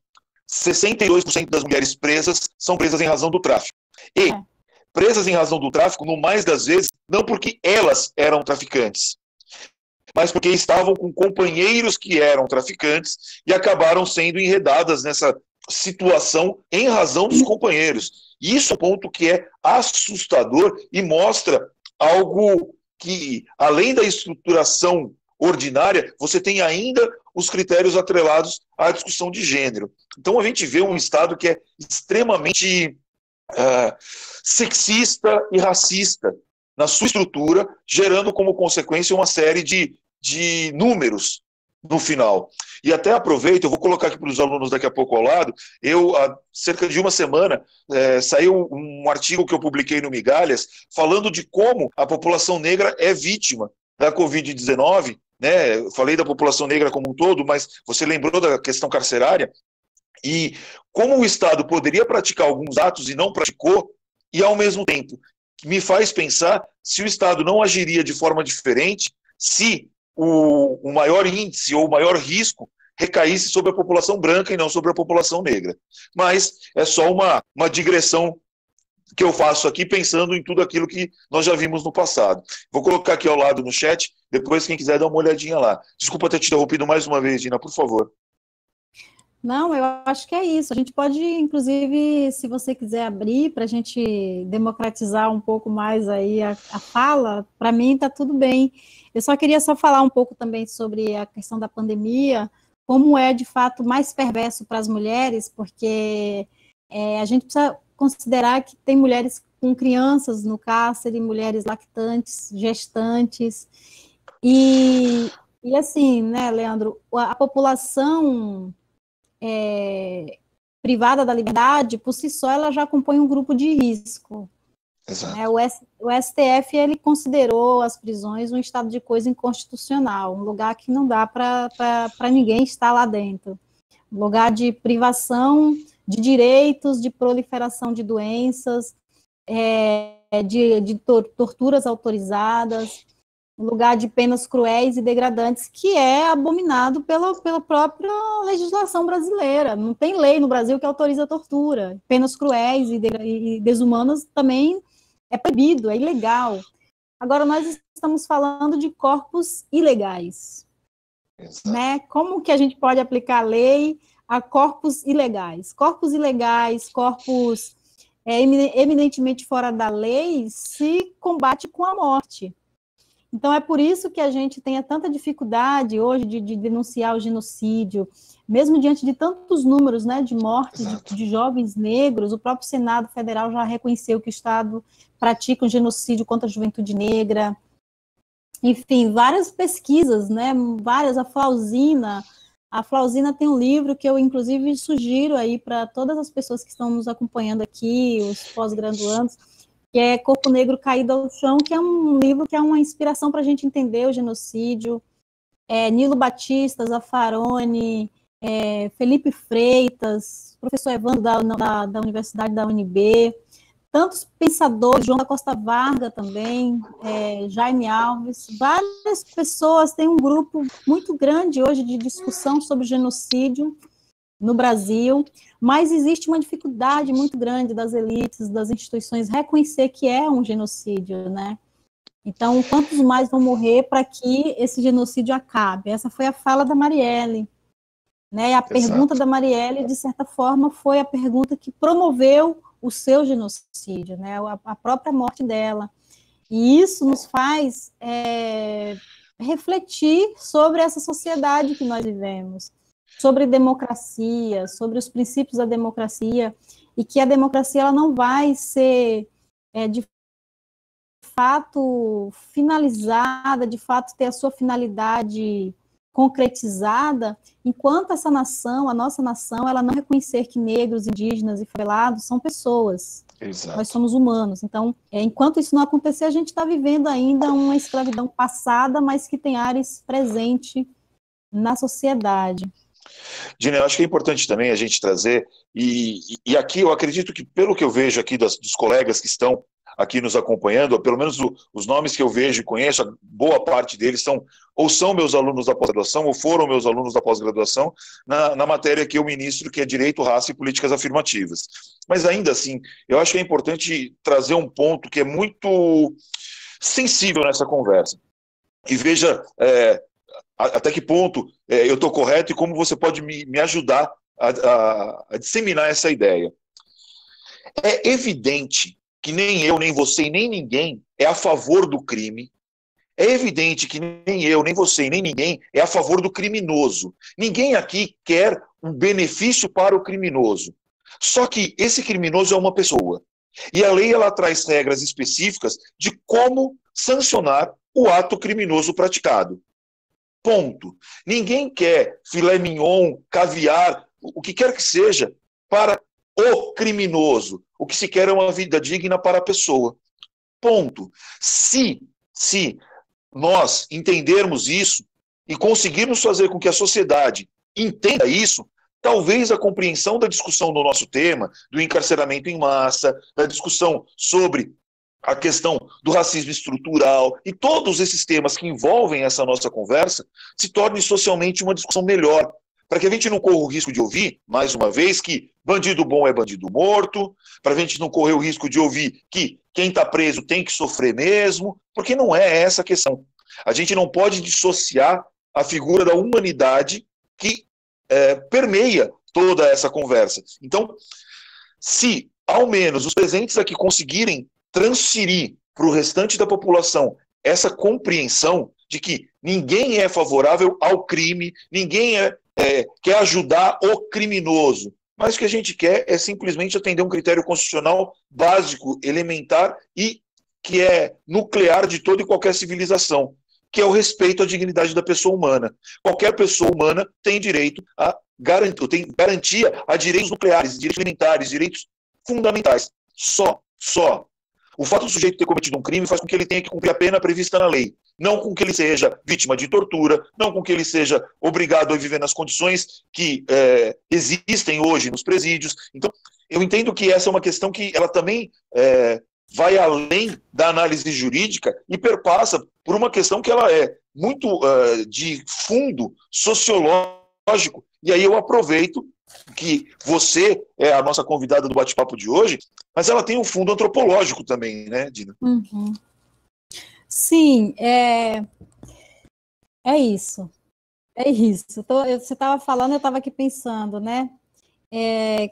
62% das mulheres presas são presas em razão do tráfico. E presas em razão do tráfico, no mais das vezes, não porque elas eram traficantes, mas porque estavam com companheiros que eram traficantes e acabaram sendo enredadas nessa situação em razão dos companheiros. E isso é um ponto que é assustador e mostra algo que, além da estruturação ordinária, você tem ainda os critérios atrelados à discussão de gênero. Então a gente vê um Estado que é extremamente sexista e racista na sua estrutura, gerando como consequência uma série de números no final. E até aproveito, eu vou colocar aqui para os alunos daqui a pouco ao lado, há cerca de uma semana, saiu um artigo que eu publiquei no Migalhas, falando de como a população negra é vítima da Covid-19, né? Eu falei da população negra como um todo, mas você lembrou da questão carcerária, e como o Estado poderia praticar alguns atos e não praticou, e ao mesmo tempo me faz pensar se o Estado não agiria de forma diferente se o maior índice ou o maior risco recaísse sobre a população branca e não sobre a população negra. Mas é só uma digressão que eu faço aqui pensando em tudo aquilo que nós já vimos no passado. Vou colocar aqui ao lado no chat, depois quem quiser dar uma olhadinha lá. Desculpa ter te interrompido mais uma vez, Dina, por favor. Não, eu acho que é isso. A gente pode, inclusive, se você quiser abrir para a gente democratizar um pouco mais aí a fala, para mim está tudo bem. Eu só queria falar um pouco também sobre a questão da pandemia, como é de fato mais perverso para as mulheres, porque a gente precisa considerar que tem mulheres com crianças no cárcere, mulheres lactantes, gestantes, e assim, né, Leandro, a população privada da liberdade, por si só, ela já compõe um grupo de risco. Né? O STF ele considerou as prisões um estado de coisa inconstitucional, um lugar que não dá para ninguém estar lá dentro. Um lugar de privação de direitos, de proliferação de doenças, de torturas autorizadas, um lugar de penas cruéis e degradantes, que é abominado pela própria legislação brasileira. Não tem lei no Brasil que autoriza a tortura. Penas cruéis e desumanas também é proibido, é ilegal. Agora, nós estamos falando de corpos ilegais. Né? Como que a gente pode aplicar a lei a corpos ilegais? Corpos ilegais, corpos eminentemente fora da lei, se combate com a morte. Então, é por isso que a gente tem tanta dificuldade hoje de denunciar o genocídio, mesmo diante de tantos números, né, de mortes de jovens negros. O próprio Senado Federal já reconheceu que o Estado pratica um genocídio contra a juventude negra. Enfim, várias pesquisas, né, várias, a Flausina tem um livro que eu, inclusive, sugiro aí para todas as pessoas que estão nos acompanhando aqui, os pós-graduandos, que é Corpo Negro Caído ao Chão, que é um livro que é uma inspiração para a gente entender o genocídio. Nilo Batista, Zaffaroni, Felipe Freitas, professor Evandro da Universidade da UNB, tantos pensadores, João da Costa Varga também, Jaime Alves, várias pessoas, tem um grupo muito grande hoje de discussão sobre genocídio no Brasil, mas existe uma dificuldade muito grande das elites, das instituições, reconhecer que é um genocídio, né? Então, quantos mais vão morrer para que esse genocídio acabe? Essa foi a fala da Marielle, né? E a pergunta da Marielle, de certa forma, foi a pergunta que promoveu o seu genocídio, né? A própria morte dela. E isso nos faz refletir sobre essa sociedade que nós vivemos, sobre democracia, sobre os princípios da democracia, e que a democracia ela não vai ser, de fato, finalizada, de fato ter a sua finalidade concretizada, enquanto essa nação, a nossa nação, ela não reconhecer que negros, indígenas e favelados são pessoas. Exato. Nós somos humanos. Então, enquanto isso não acontecer, a gente está vivendo ainda uma escravidão passada, mas que tem áreas presente na sociedade. Dina, eu acho que é importante também a gente trazer, e aqui eu acredito que, pelo que eu vejo aqui dos colegas que estão aqui nos acompanhando, pelo menos os nomes que eu vejo e conheço, a boa parte deles são meus alunos da pós-graduação, ou foram meus alunos da pós-graduação, na matéria que eu ministro, que é Direito, Raça e Políticas Afirmativas. Mas ainda assim, eu acho que é importante trazer um ponto que é muito sensível nessa conversa. E veja até que ponto eu estou correto e como você pode me ajudar a disseminar essa ideia. É evidente que nem eu, nem você e nem ninguém é a favor do crime. É evidente que nem eu, nem você e nem ninguém é a favor do criminoso. Ninguém aqui quer um benefício para o criminoso. Só que esse criminoso é uma pessoa. E a lei ela traz regras específicas de como sancionar o ato criminoso praticado. Ponto. Ninguém quer filé mignon, caviar, o que quer que seja, para o criminoso. O que se quer é uma vida digna para a pessoa. Ponto. Se nós entendermos isso, e conseguirmos fazer com que a sociedade entenda isso, talvez a compreensão da discussão do nosso tema, do encarceramento em massa, da discussão sobre a questão do racismo estrutural e todos esses temas que envolvem essa nossa conversa, se torne socialmente uma discussão melhor, para que a gente não corra o risco de ouvir, mais uma vez, que bandido bom é bandido morto, para a gente não correr o risco de ouvir que quem está preso tem que sofrer mesmo, porque não é essa a questão. A gente não pode dissociar a figura da humanidade que permeia toda essa conversa. Então, se ao menos os presentes aqui conseguirem transferir para o restante da população essa compreensão de que ninguém é favorável ao crime, ninguém quer ajudar o criminoso, mas o que a gente quer é simplesmente atender um critério constitucional básico, elementar e que é nuclear de toda e qualquer civilização, que é o respeito à dignidade da pessoa humana. Qualquer pessoa humana tem direito a tem garantia a direitos nucleares, direitos elementares, direitos fundamentais. Só. O fato do sujeito ter cometido um crime faz com que ele tenha que cumprir a pena prevista na lei, não com que ele seja vítima de tortura, não com que ele seja obrigado a viver nas condições que existem hoje nos presídios. Então, eu entendo que essa é uma questão que ela também vai além da análise jurídica e perpassa por uma questão que ela é muito de fundo sociológico. E aí eu aproveito que você é a nossa convidada do bate-papo de hoje, mas ela tem um fundo antropológico também, né, Dina? Uhum. Sim, é isso. É isso. Você estava falando, eu estava aqui pensando, né?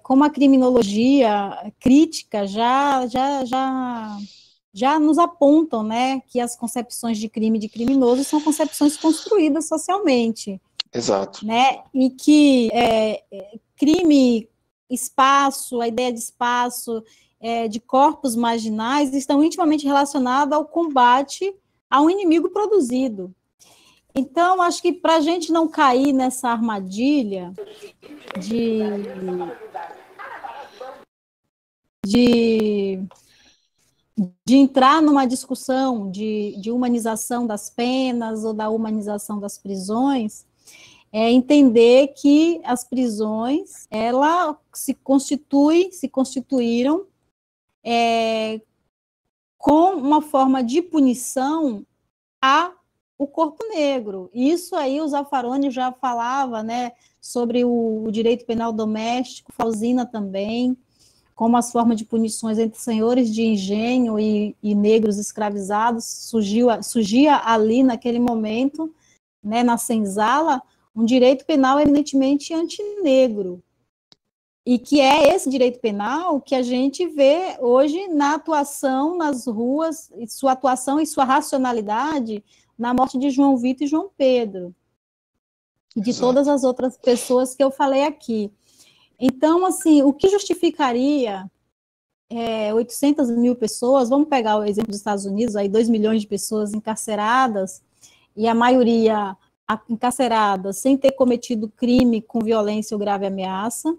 Como a criminologia crítica já nos apontam, né, que as concepções de crime e de criminoso são concepções construídas socialmente. Exato. Né? E que crime, espaço, a ideia de espaço, de corpos marginais, estão intimamente relacionados ao combate a um inimigo produzido. Então, acho que para a gente não cair nessa armadilha de entrar numa discussão de humanização das penas ou da humanização das prisões, entender que as prisões, elas se constituíram com uma forma de punição o corpo negro. Isso aí o Zaffaroni já falava, né, sobre o direito penal doméstico, Falzina também, como as formas de punições entre senhores de engenho e negros escravizados surgia ali naquele momento, né, na senzala, um direito penal eminentemente antinegro, e que é esse direito penal que a gente vê hoje na atuação nas ruas, sua atuação e sua racionalidade na morte de João Vitor e João Pedro, e de todas as outras pessoas que eu falei aqui. Então, assim, o que justificaria 800 mil pessoas, vamos pegar o exemplo dos Estados Unidos, aí 2 milhões de pessoas encarceradas, e a maioria encarcerada sem ter cometido crime com violência ou grave ameaça,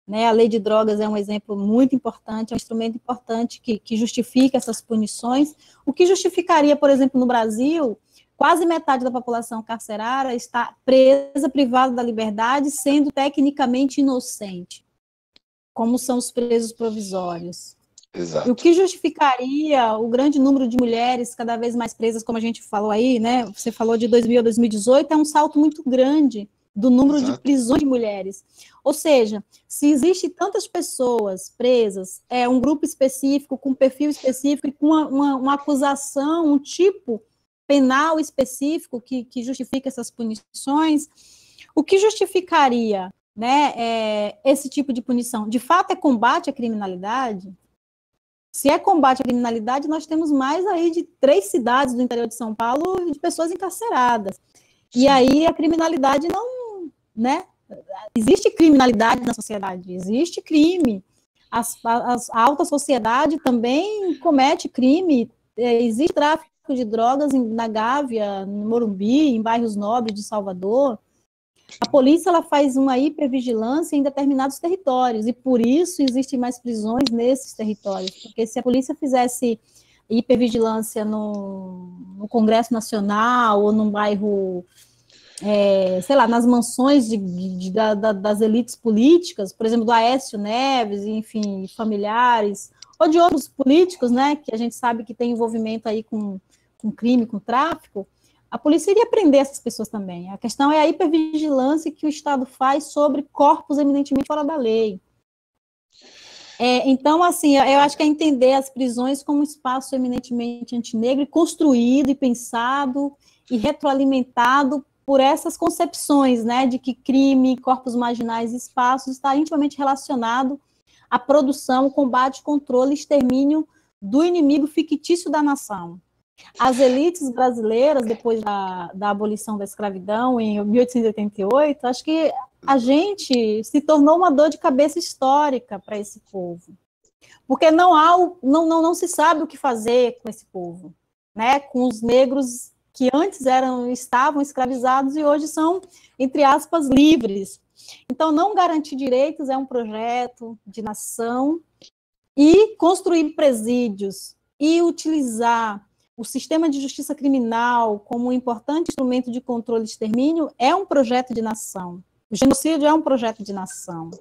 né? A lei de drogas é um exemplo muito importante, é um instrumento importante que justifica essas punições. O que justificaria, por exemplo, no Brasil, quase metade da população carcerária está presa, privada da liberdade, sendo tecnicamente inocente, como são os presos provisórios. Exato. E o que justificaria o grande número de mulheres cada vez mais presas, como a gente falou aí, né? Você falou de 2000 a 2018, é um salto muito grande do número de prisões de mulheres. Ou seja, se existe tantas pessoas presas, um grupo específico, com um perfil específico, e com uma acusação, um tipo penal específico que justifica essas punições, o que justificaria, né, esse tipo de punição? De fato, é combate à criminalidade? Se é combate à criminalidade, nós temos mais aí de 3 cidades do interior de São Paulo de pessoas encarceradas. E aí a criminalidade não, né? Existe criminalidade na sociedade, existe crime. A alta sociedade também comete crime. Existe tráfico de drogas na Gávea, no Morumbi, em bairros nobres de Salvador. A polícia ela faz uma hipervigilância em determinados territórios, e por isso existem mais prisões nesses territórios, porque se a polícia fizesse hipervigilância no Congresso Nacional ou num bairro sei lá, nas mansões das elites políticas, por exemplo, do Aécio Neves, enfim, familiares, ou de outros políticos, né, que a gente sabe que tem envolvimento aí com crime, com tráfico, a polícia iria prender essas pessoas também. A questão é a hipervigilância que o Estado faz sobre corpos eminentemente fora da lei. Então, assim, eu acho que é entender as prisões como um espaço eminentemente antinegro, construído e pensado e retroalimentado por essas concepções, né, de que crime, corpos marginais e espaços está intimamente relacionado à produção, combate, controle e extermínio do inimigo fictício da nação. As elites brasileiras, depois da abolição da escravidão, em 1888, acho que a gente se tornou uma dor de cabeça histórica para esse povo. Porque não se sabe o que fazer com esse povo, né? Com os negros que antes estavam escravizados e hoje são, entre aspas, livres. Então, não garantir direitos é um projeto de nação, e construir presídios e utilizar o sistema de justiça criminal como um importante instrumento de controle e extermínio é um projeto de nação. O genocídio é um projeto de nação.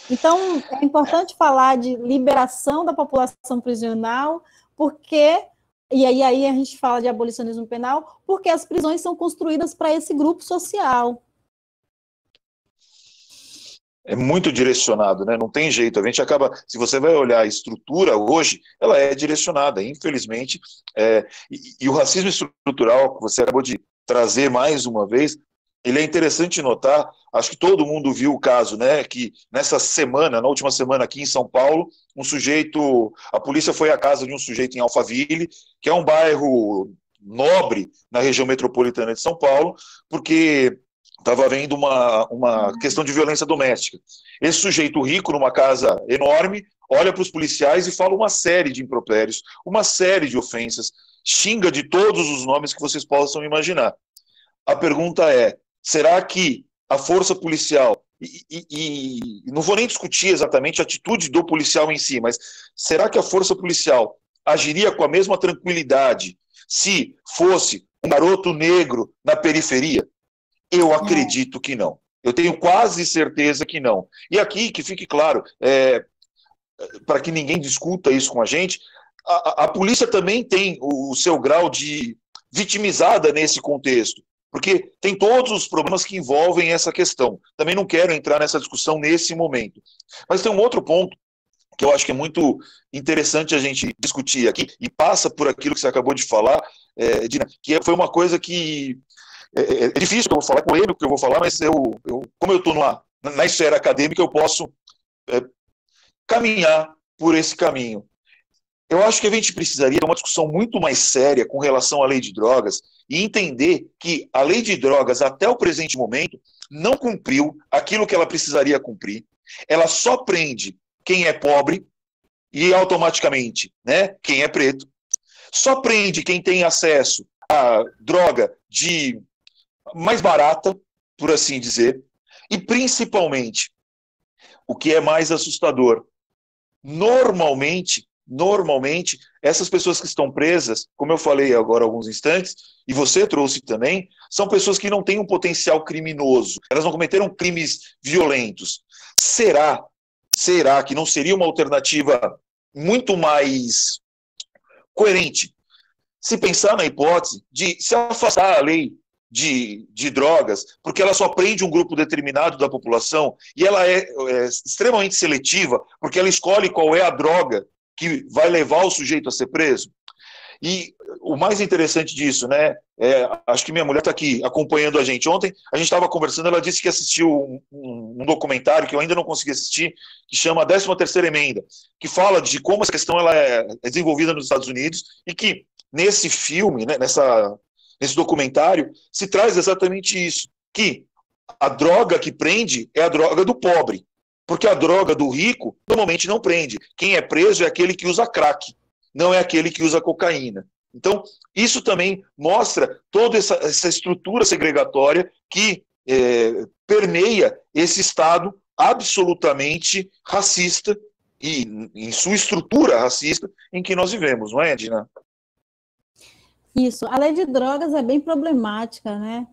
Então, é importante falar de liberação da população prisional, porque, e aí a gente fala de abolicionismo penal, porque as prisões são construídas para esse grupo social. É muito direcionado, né? Não tem jeito. A gente acaba, se você vai olhar a estrutura hoje, ela é direcionada, infelizmente. E o racismo estrutural, que você acabou de trazer mais uma vez, ele é interessante notar, acho que todo mundo viu o caso, né? Que na última semana aqui em São Paulo, a polícia foi à casa de um sujeito em Alphaville, que é um bairro nobre na região metropolitana de São Paulo, porque estava havendo uma questão de violência doméstica. Esse sujeito rico, numa casa enorme, olha para os policiais e fala uma série de impropérios, uma série de ofensas, xinga de todos os nomes que vocês possam imaginar. A pergunta é, será que a força policial, e não vou nem discutir exatamente a atitude do policial em si, mas será que a força policial agiria com a mesma tranquilidade se fosse um garoto negro na periferia? Eu acredito que não. Eu tenho quase certeza que não. E aqui, que fique claro, para que ninguém discuta isso com a gente, a polícia também tem o seu grau de vitimizada nesse contexto, porque tem todos os problemas que envolvem essa questão. Também não quero entrar nessa discussão nesse momento. Mas tem um outro ponto que eu acho que é muito interessante a gente discutir aqui, e passa por aquilo que você acabou de falar, Dina, que foi uma coisa que é difícil que eu vou falar com ele, o que eu vou falar, mas como eu estou na esfera acadêmica, eu posso caminhar por esse caminho. Eu acho que a gente precisaria ter uma discussão muito mais séria com relação à lei de drogas e entender que a lei de drogas, até o presente momento, não cumpriu aquilo que ela precisaria cumprir. Ela só prende quem é pobre e automaticamente, né, quem é preto. Só prende quem tem acesso à droga mais barata, por assim dizer, e principalmente, o que é mais assustador, normalmente, essas pessoas que estão presas, como eu falei agora há alguns instantes, e você trouxe também, são pessoas que não têm um potencial criminoso, elas não cometeram crimes violentos. Será que não seria uma alternativa muito mais coerente se pensar na hipótese de se afastar a lei de drogas, porque ela só prende um grupo determinado da população e ela é extremamente seletiva, porque ela escolhe qual é a droga que vai levar o sujeito a ser preso? E o mais interessante disso, né, acho que minha mulher está aqui acompanhando a gente. Ontem a gente estava conversando, ela disse que assistiu um documentário que eu ainda não consegui assistir, que chama a 13ª Emenda, que fala de como essa questão ela é desenvolvida nos Estados Unidos e que nesse filme, né, nesse documentário, se traz exatamente isso, que a droga que prende é a droga do pobre, porque a droga do rico normalmente não prende. Quem é preso é aquele que usa crack, não é aquele que usa cocaína. Então, isso também mostra toda essa estrutura segregatória que permeia esse Estado absolutamente racista e em sua estrutura racista em que nós vivemos, não é, Dina? Isso, a lei de drogas é bem problemática, né?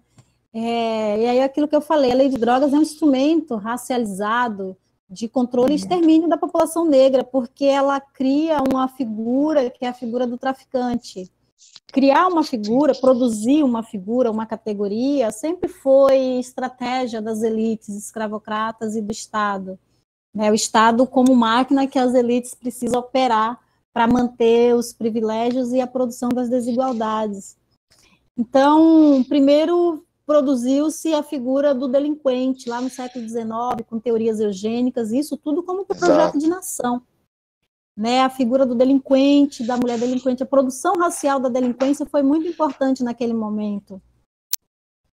E aí aquilo que eu falei, a lei de drogas é um instrumento racializado de controle e extermínio da população negra, porque ela cria uma figura que é a figura do traficante. Criar uma figura, produzir uma figura, uma categoria, sempre foi estratégia das elites escravocratas e do Estado. O Estado como máquina que as elites precisam operar para manter os privilégios e a produção das desigualdades. Então, primeiro produziu-se a figura do delinquente, lá no século XIX, com teorias eugênicas, isso tudo como projeto de nação. A figura do delinquente, da mulher delinquente, a produção racial da delinquência foi muito importante naquele momento,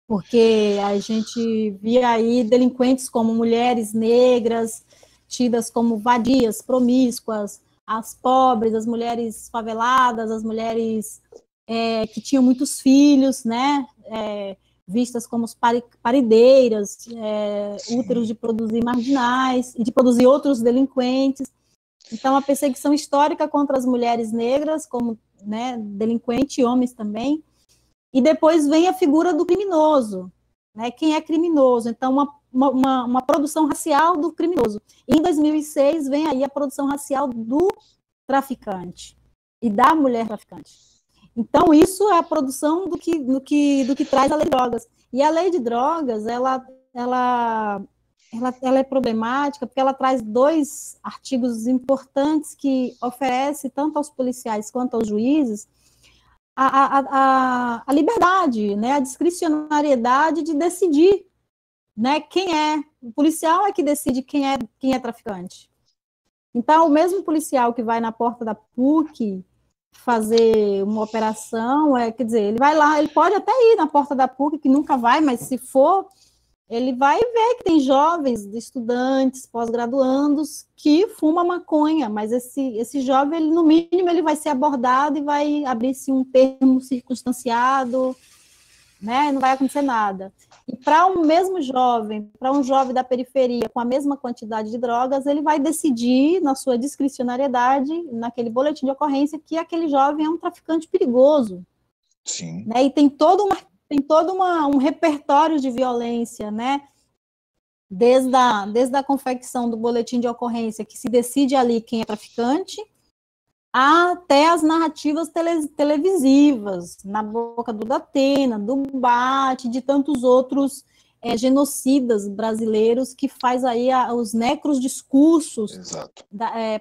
porque a gente via aí delinquentes como mulheres negras, tidas como vadias, promíscuas, as pobres, as mulheres faveladas, as mulheres que tinham muitos filhos, vistas como parideiras, úteros de produzir marginais e de produzir outros delinquentes. Então, a perseguição histórica contra as mulheres negras, como delinquente, homens também, e depois vem a figura do criminoso, quem é criminoso? Então, uma produção racial do criminoso. E em 2006 vem aí a produção racial do traficante e da mulher traficante. Então, isso é a produção do que traz a lei de drogas. E a lei de drogas, ela é problemática porque ela traz 2 artigos importantes que oferece tanto aos policiais quanto aos juízes a liberdade, a discricionariedade de decidir, quem é. O policial é que decide quem é traficante. Então, o mesmo policial que vai na porta da PUC fazer uma operação, quer dizer, ele vai lá, ele pode até ir na porta da PUC, que nunca vai, mas se for, ele vai ver que tem jovens, estudantes, pós-graduandos, que fumam maconha, mas esse jovem, no mínimo, ele vai ser abordado e vai abrir-se um termo circunstanciado, não vai acontecer nada. E para um mesmo jovem, para um jovem da periferia, com a mesma quantidade de drogas, ele vai decidir, na sua discricionariedade, naquele boletim de ocorrência, que aquele jovem é um traficante perigoso. Sim. E tem todo um repertório de violência, desde a confecção do boletim de ocorrência, que se decide ali quem é traficante, até as narrativas televisivas, na boca do Datena, do Bate, de tantos outros genocidas brasileiros que faz aí os necros discursos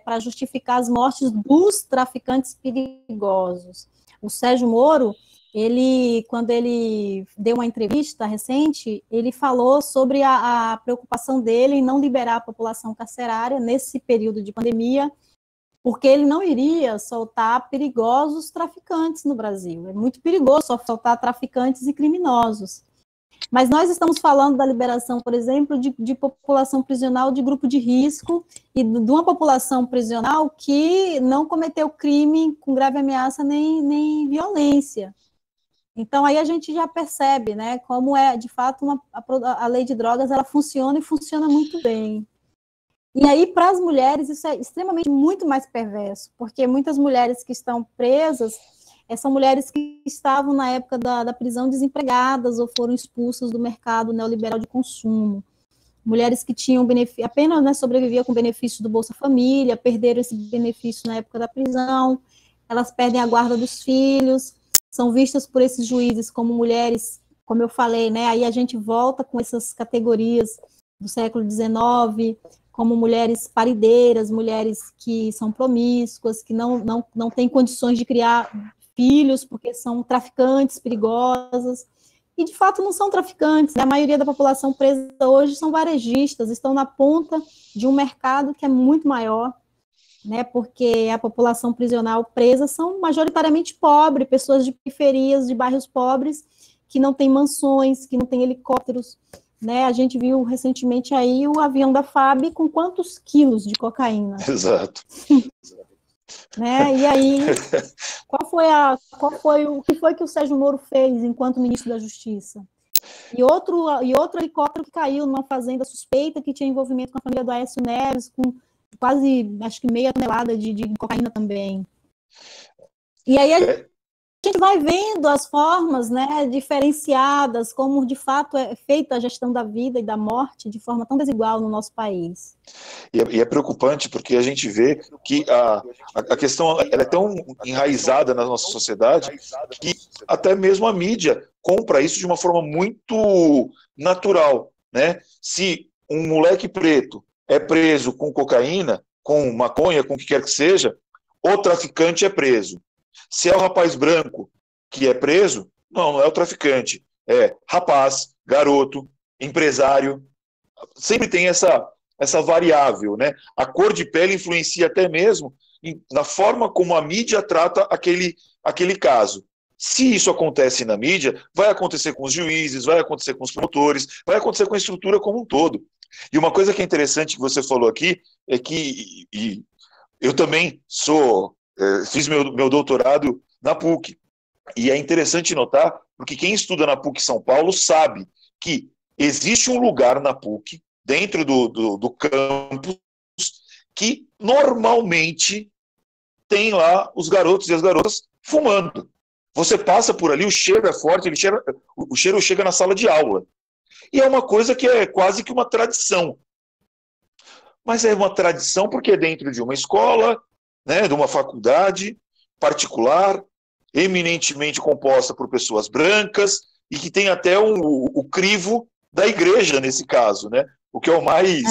para justificar as mortes dos traficantes perigosos. O Sérgio Moro, quando ele deu uma entrevista recente, ele falou sobre a preocupação dele em não liberar a população carcerária nesse período de pandemia, porque ele não iria soltar perigosos traficantes no Brasil. É muito perigoso só soltar traficantes e criminosos. Mas nós estamos falando da liberação, por exemplo, de população prisional de grupo de risco e de uma população prisional que não cometeu crime com grave ameaça nem violência. Então, aí a gente já percebe, como de fato, a lei de drogas, ela funciona e funciona muito bem. E aí, para as mulheres, isso é extremamente muito mais perverso, porque muitas mulheres que estão presas são mulheres que estavam, na época da prisão, desempregadas ou foram expulsas do mercado neoliberal de consumo. Mulheres que tinham benefício, apenas sobreviviam com benefício do Bolsa Família, perderam esse benefício na época da prisão, elas perdem a guarda dos filhos, são vistas por esses juízes como mulheres, como eu falei, aí a gente volta com essas categorias do século XIX, como mulheres parideiras, mulheres que são promíscuas, que não têm condições de criar filhos, porque são traficantes perigosas, e de fato não são traficantes, a maioria da população presa hoje são varejistas, estão na ponta de um mercado que é muito maior, porque a população prisional presa são majoritariamente pobres, pessoas de periferias, de bairros pobres, que não têm mansões, que não têm helicópteros, A gente viu recentemente aí o avião da FAB com quantos quilos de cocaína. Exato. E aí, o que foi que o Sérgio Moro fez enquanto ministro da Justiça? E outro helicóptero que caiu numa fazenda suspeita que tinha envolvimento com a família do Aécio Neves, com quase, acho que meia tonelada de cocaína também. E aí a a gente vai vendo as formas, né, diferenciadas, como de fato é feita a gestão da vida e da morte de forma tão desigual no nosso país. E é preocupante porque a gente vê que a questão ela é tão enraizada na nossa sociedade que até mesmo a mídia compra isso de uma forma muito natural, né? Se um moleque preto é preso com cocaína, com maconha, com o que quer que seja, o traficante é preso. Se é o rapaz branco que é preso, não é o traficante, é rapaz, garoto, empresário, sempre tem essa variável, né? A cor de pele influencia até mesmo na forma como a mídia trata aquele caso. Se isso acontece na mídia, vai acontecer com os juízes, vai acontecer com os promotores, vai acontecer com a estrutura como um todo. E uma coisa que é interessante que você falou aqui é que eu também fiz meu doutorado na PUC. E é interessante notar, porque quem estuda na PUC São Paulo sabe que existe um lugar na PUC, dentro do campus, que normalmente tem lá os garotos e as garotas fumando. Você passa por ali, o cheiro é forte, o cheiro chega na sala de aula. E é uma coisa que é quase que uma tradição. Mas é uma tradição porque é dentro de uma escola, né, de uma faculdade particular, eminentemente composta por pessoas brancas, e que tem até o crivo da igreja nesse caso, né? O que é o mais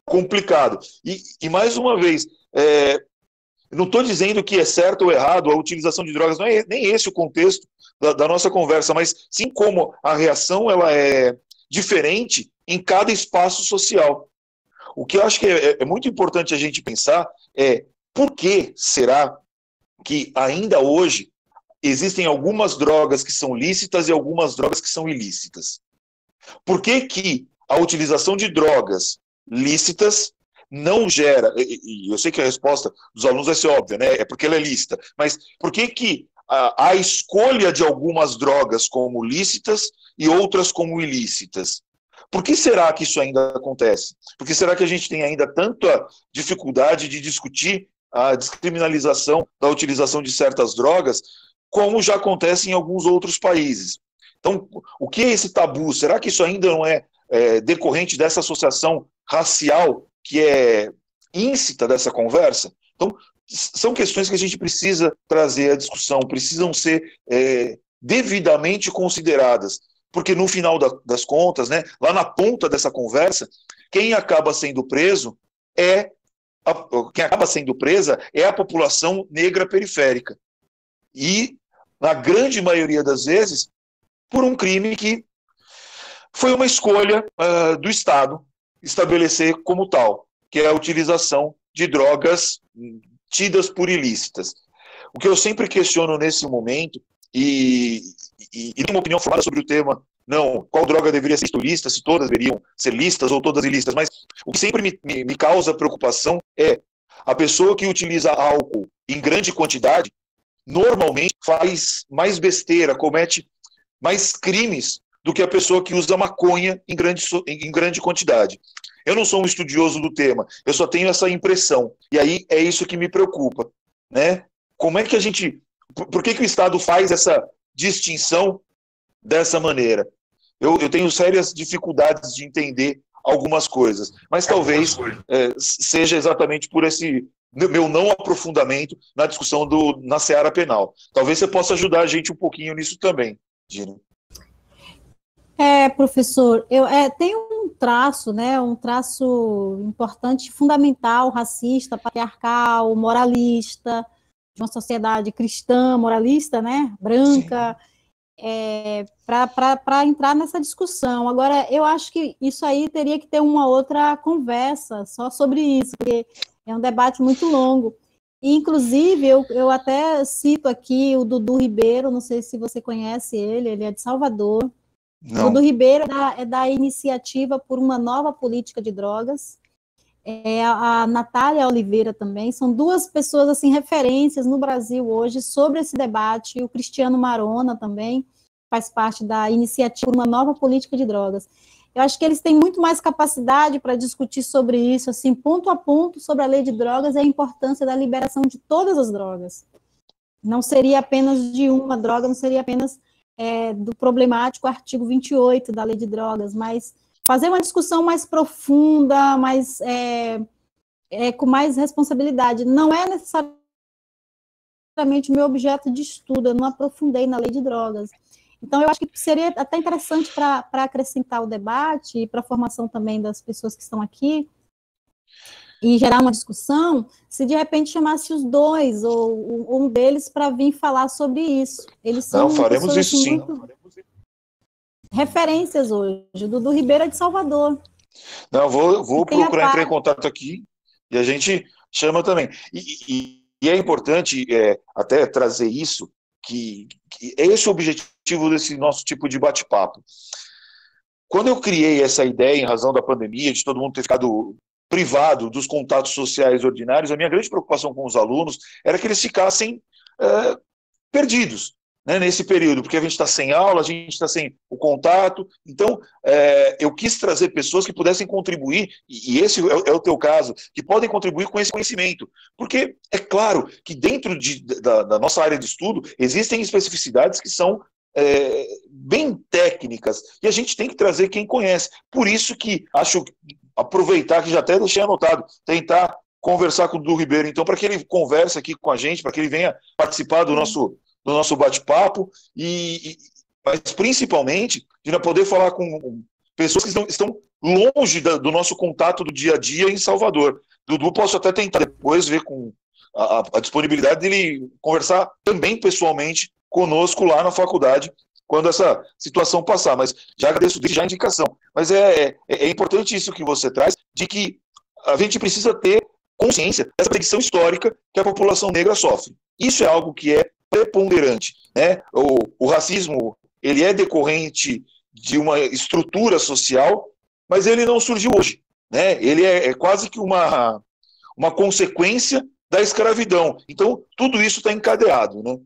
complicado. E mais uma vez, não estou dizendo que é certo ou errado a utilização de drogas, não é nem esse o contexto da nossa conversa, mas sim como a reação ela é diferente em cada espaço social. O que eu acho que é muito importante a gente pensar é por que será que ainda hoje existem algumas drogas que são lícitas e algumas drogas que são ilícitas? Por que a utilização de drogas lícitas não gera, e eu sei que a resposta dos alunos vai ser óbvia, né? É porque ela é lícita, mas por que a escolha de algumas drogas como lícitas e outras como ilícitas? Por que será que isso ainda acontece? Por que será que a gente tem ainda tanta dificuldade de discutir a descriminalização da utilização de certas drogas, como já acontece em alguns outros países? Então, o que é esse tabu? Será que isso ainda não é decorrente dessa associação racial que é íncita dessa conversa? Então, são questões que a gente precisa trazer à discussão, precisam ser devidamente consideradas, porque no final das contas, né, lá na ponta dessa conversa, quem acaba sendo preso quem acaba sendo presa é a população negra periférica. E, na grande maioria das vezes, por um crime que foi uma escolha do Estado estabelecer como tal, que é a utilização de drogas tidas por ilícitas. O que eu sempre questiono nesse momento, e tenho uma opinião formada sobre o tema, não, qual droga deveria ser lista, se todas deveriam ser listas ou todas ilícitas, mas o que sempre me causa preocupação é a pessoa que utiliza álcool em grande quantidade, normalmente faz mais besteira, comete mais crimes do que a pessoa que usa maconha em grande quantidade. Eu não sou um estudioso do tema, eu só tenho essa impressão. E aí é isso que me preocupa, né? Como é que a gente... Por que o Estado faz essa distinção dessa maneira? Eu tenho sérias dificuldades de entender algumas coisas, mas talvez seja exatamente por esse meu não aprofundamento na discussão na seara penal. Talvez você possa ajudar a gente um pouquinho nisso também, Gina. Professor, tem um traço, né, um traço importante, fundamental, racista, patriarcal, moralista, de uma sociedade cristã, moralista, né, branca, para entrar nessa discussão. Agora, eu acho que isso aí teria que ter uma outra conversa só sobre isso, porque é um debate muito longo. E, inclusive, eu até cito aqui o Dudu Ribeiro, não sei se você conhece ele é de Salvador. Não. O Dudu Ribeiro é da Iniciativa por uma Nova Política de Drogas. A Natália Oliveira também, são duas pessoas, assim, referências no Brasil hoje sobre esse debate. O Cristiano Marona também faz parte da Iniciativa por uma Nova Política de Drogas. Eu acho que eles têm muito mais capacidade para discutir sobre isso, assim, ponto a ponto, sobre a lei de drogas e a importância da liberação de todas as drogas. Não seria apenas de uma droga, não seria apenas do problemático artigo 28 da Lei de Drogas, mas fazer uma discussão mais profunda, mais, com mais responsabilidade. Não é necessariamente o meu objeto de estudo, eu não aprofundei na Lei de Drogas. Então, eu acho que seria até interessante para acrescentar o debate e para a formação também das pessoas que estão aqui, e gerar uma discussão, se de repente chamasse os dois, ou um deles, para vir falar sobre isso. Eles são faremos pessoas, isso assim, sim. muito referências hoje. Dudu Ribeiro é de Salvador. Não, vou procurar entrar em contato aqui e a gente chama também. E é importante até trazer isso, que é esse o objetivo desse nosso tipo de bate-papo. Quando eu criei essa ideia, em razão da pandemia, de todo mundo ter ficado privado dos contatos sociais ordinários, a minha grande preocupação com os alunos era que eles ficassem perdidos, né, nesse período, porque a gente está sem aula, a gente está sem o contato. Então, eu quis trazer pessoas que pudessem contribuir, e esse é o teu caso, que podem contribuir com esse conhecimento. Porque é claro que dentro da nossa área de estudo existem especificidades que são bem técnicas, e a gente tem que trazer quem conhece. Por isso que acho, aproveitar que já até deixei anotado, tentar conversar com o Dudu Ribeiro, então, para que ele converse aqui com a gente, para que ele venha participar do nosso bate-papo, mas principalmente de poder falar com pessoas que estão longe do nosso contato do dia a dia em Salvador. Dudu, posso até tentar depois ver com a disponibilidade dele conversar também pessoalmente conosco lá na faculdade, quando essa situação passar. Mas já agradeço desde já a indicação. Mas é importante isso que você traz, de que a gente precisa ter consciência dessa perseguição histórica que a população negra sofre. Isso é algo que é preponderante, né? O racismo, ele é decorrente de uma estrutura social, mas ele não surgiu hoje, né? Ele é quase que uma consequência da escravidão. Então, tudo isso está encadeado, né?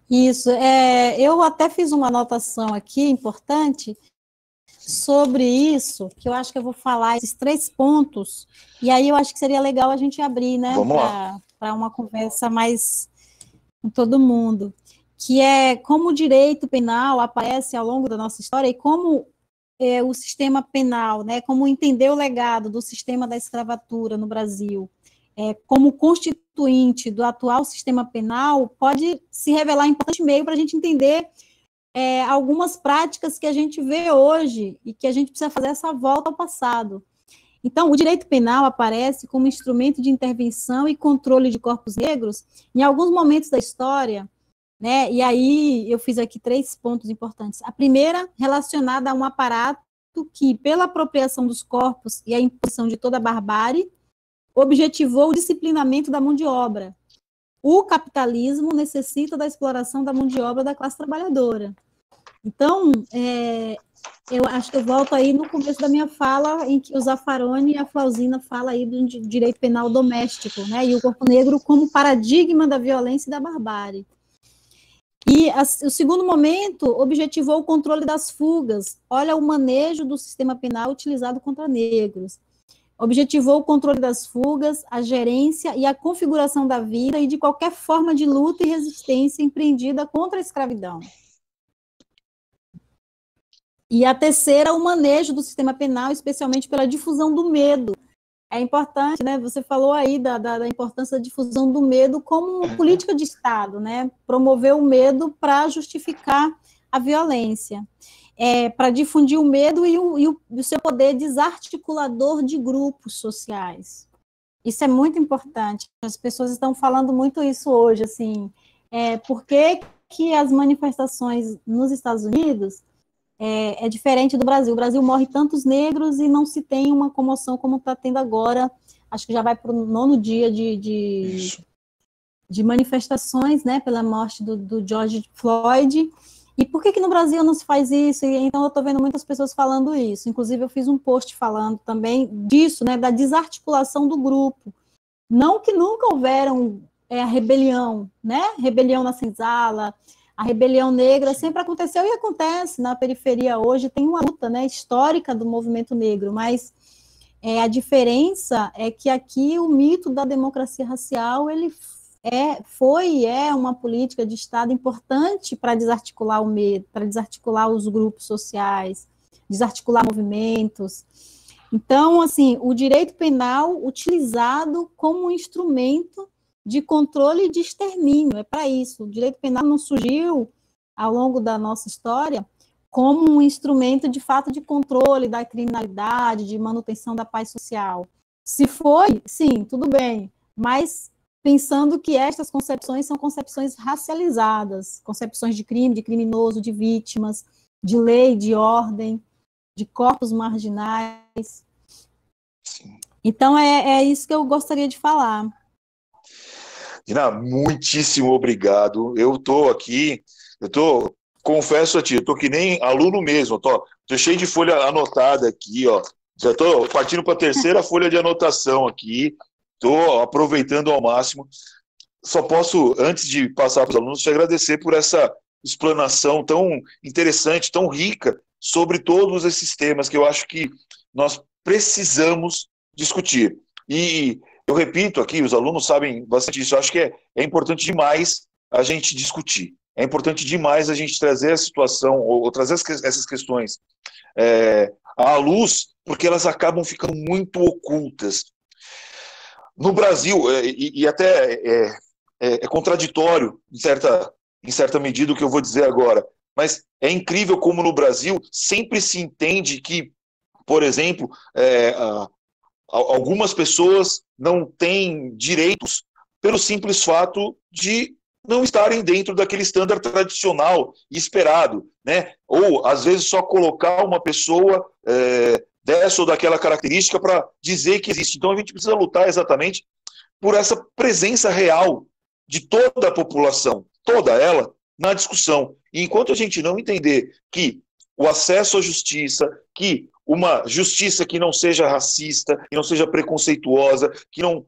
Isso, eu até fiz uma anotação aqui, importante, sobre isso, que eu acho que eu vou falar esses 3 pontos, e aí eu acho que seria legal a gente abrir, né, para uma conversa mais com todo mundo, que é como o direito penal aparece ao longo da nossa história e como o sistema penal, né, como entender o legado do sistema da escravatura no Brasil, como constituinte do atual sistema penal, pode se revelar importante meio para a gente entender algumas práticas que a gente vê hoje e que a gente precisa fazer essa volta ao passado. Então, o direito penal aparece como instrumento de intervenção e controle de corpos negros em alguns momentos da história, né? E aí eu fiz aqui 3 pontos importantes. A primeira, relacionada a um aparato que, pela apropriação dos corpos e a imposição de toda a barbárie, objetivou o disciplinamento da mão de obra. O capitalismo necessita da exploração da mão de obra da classe trabalhadora. Então, eu acho que eu volto aí no começo da minha fala, em que o Zaffaroni e a Flausina falam aí do direito penal doméstico, né, e o corpo negro como paradigma da violência e da barbárie. E o segundo momento objetivou o controle das fugas. Olha o manejo do sistema penal utilizado contra negros. Objetivou o controle das fugas, a gerência e a configuração da vida e de qualquer forma de luta e resistência empreendida contra a escravidão. E a terceira, o manejo do sistema penal, especialmente pela difusão do medo. É importante, né? Você falou aí da importância da difusão do medo como uma política de Estado, né? Promover o medo para justificar a violência. Para difundir o medo e o seu poder desarticulador de grupos sociais. Isso é muito importante. As pessoas estão falando muito isso hoje, assim. Por que as manifestações nos Estados Unidos é diferente do Brasil? O Brasil morre tantos negros e não se tem uma comoção como está tendo agora. Acho que já vai para o 9º dia de manifestações, né, pela morte do George Floyd. E por que no Brasil não se faz isso? E, então, eu estou vendo muitas pessoas falando isso. Inclusive, eu fiz um post falando também disso, né, da desarticulação do grupo. Não que nunca houveram a rebelião, né? Rebelião na senzala, a rebelião negra sempre aconteceu e acontece na periferia hoje. Tem uma luta, né, histórica do movimento negro, mas a diferença é que aqui o mito da democracia racial ele foi e é uma política de Estado importante para desarticular o medo, para desarticular os grupos sociais, desarticular movimentos. Então, assim, o direito penal utilizado como um instrumento de controle e de extermínio, é para isso. O direito penal não surgiu, ao longo da nossa história, como um instrumento, de fato, de controle da criminalidade, de manutenção da paz social. Se foi, sim, tudo bem, mas pensando que estas concepções são concepções racializadas, concepções de crime, de criminoso, de vítimas, de lei, de ordem, de corpos marginais. Sim. Então, é isso que eu gostaria de falar. Dina, muitíssimo obrigado. Eu estou aqui, confesso a ti, eu estou que nem aluno mesmo, estou cheio de folha anotada aqui, ó. Já estou partindo para a terceira folha de anotação aqui, estou aproveitando ao máximo. Só posso, antes de passar para os alunos, te agradecer por essa explanação tão interessante, tão rica, sobre todos esses temas que eu acho que nós precisamos discutir. E eu repito aqui, os alunos sabem bastante disso, eu acho que é importante demais a gente discutir, é importante demais a gente trazer a situação, ou trazer essas questões à luz, porque elas acabam ficando muito ocultas. No Brasil, e até é contraditório, em certa medida, o que eu vou dizer agora, mas é incrível como no Brasil sempre se entende que, por exemplo, algumas pessoas não têm direitos pelo simples fato de não estarem dentro daquele estándar tradicional e esperado, né? Ou, às vezes, só colocar uma pessoa dessa ou daquela característica para dizer que existe. Então, a gente precisa lutar exatamente por essa presença real de toda a população, toda ela, na discussão. E enquanto a gente não entender que o acesso à justiça, que uma justiça que não seja racista, que não seja preconceituosa, que não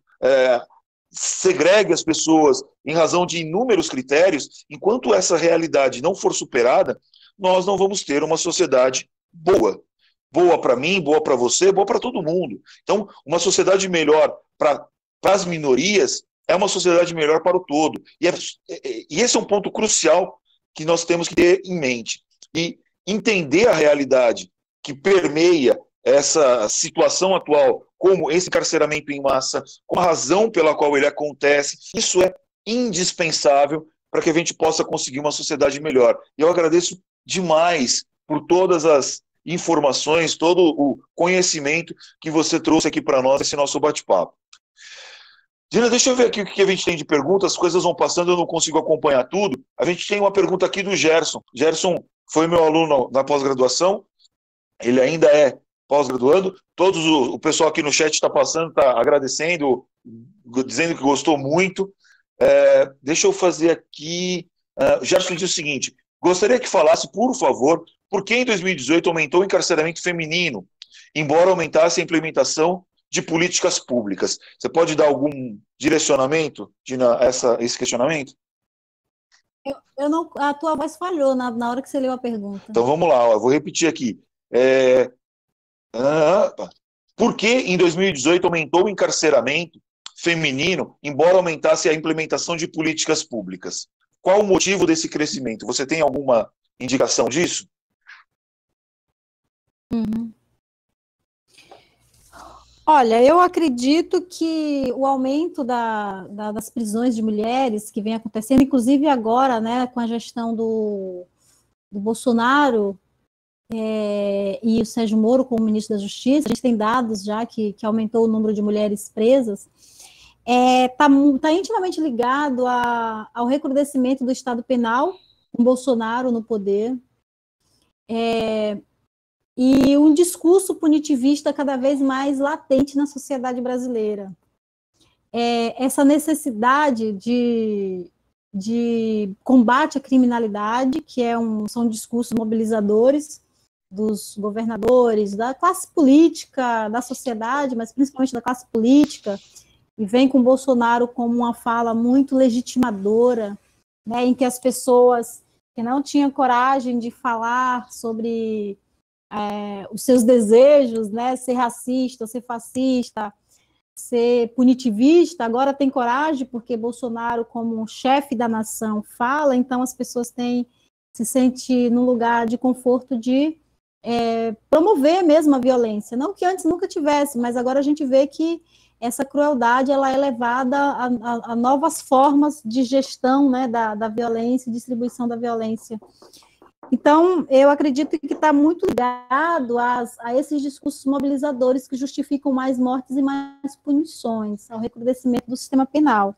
segregue as pessoas em razão de inúmeros critérios, enquanto essa realidade não for superada, nós não vamos ter uma sociedade boa. Boa para mim, boa para você, boa para todo mundo. Então, uma sociedade melhor para as minorias é uma sociedade melhor para o todo. E esse é um ponto crucial que nós temos que ter em mente. E entender a realidade que permeia essa situação atual, como esse encarceramento em massa, com a razão pela qual ele acontece, isso é indispensável para que a gente possa conseguir uma sociedade melhor. E eu agradeço demais por todas as informações, todo o conhecimento que você trouxe aqui para nós, esse nosso bate-papo. Dina, deixa eu ver aqui o que a gente tem de perguntas, as coisas vão passando, eu não consigo acompanhar tudo. A gente tem uma pergunta aqui do Gerson. Gerson foi meu aluno na pós-graduação, ele ainda é pós-graduando. O pessoal aqui no chat está passando, está agradecendo, dizendo que gostou muito. Deixa eu fazer aqui. Gerson diz o seguinte: gostaria que falasse, por favor, por que em 2018 aumentou o encarceramento feminino, embora aumentasse a implementação de políticas públicas. Você pode dar algum direcionamento, Dina, esse questionamento? A tua voz falhou na hora que você leu a pergunta. Então vamos lá, eu vou repetir aqui. Por que em 2018 aumentou o encarceramento feminino, embora aumentasse a implementação de políticas públicas? Qual o motivo desse crescimento? Você tem alguma indicação disso? Uhum. Olha, eu acredito que o aumento das prisões de mulheres que vem acontecendo, inclusive agora, né, com a gestão do Bolsonaro e o Sérgio Moro como ministro da Justiça, a gente tem dados já que aumentou o número de mulheres presas, tá intimamente ligado ao recrudescimento do Estado penal, com Bolsonaro no poder, e um discurso punitivista cada vez mais latente na sociedade brasileira. Essa necessidade de combate à criminalidade, que são discursos mobilizadores dos governadores, da classe política, da sociedade, mas principalmente da classe política, e vem com Bolsonaro como uma fala muito legitimadora, né, em que as pessoas que não tinham coragem de falar sobre os seus desejos, né, ser racista, ser fascista, ser punitivista, agora tem coragem, porque Bolsonaro, como chefe da nação, fala, então as pessoas se sentem num lugar de conforto de promover mesmo a violência. Não que antes nunca tivesse, mas agora a gente vê que essa crueldade ela é levada a novas formas de gestão, né, da violência, distribuição da violência. Então, eu acredito que está muito ligado a esses discursos mobilizadores que justificam mais mortes e mais punições, ao recrudescimento do sistema penal.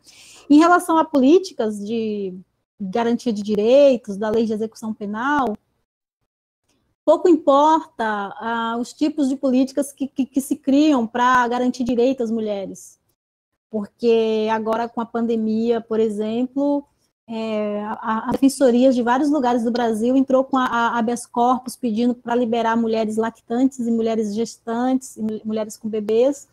Em relação a políticas de garantia de direitos, da lei de execução penal, pouco importa os tipos de políticas que se criam para garantir direito às mulheres, porque agora com a pandemia, por exemplo, a defensoria de vários lugares do Brasil entrou com a habeas corpus pedindo para liberar mulheres lactantes e mulheres gestantes, e mulheres com bebês,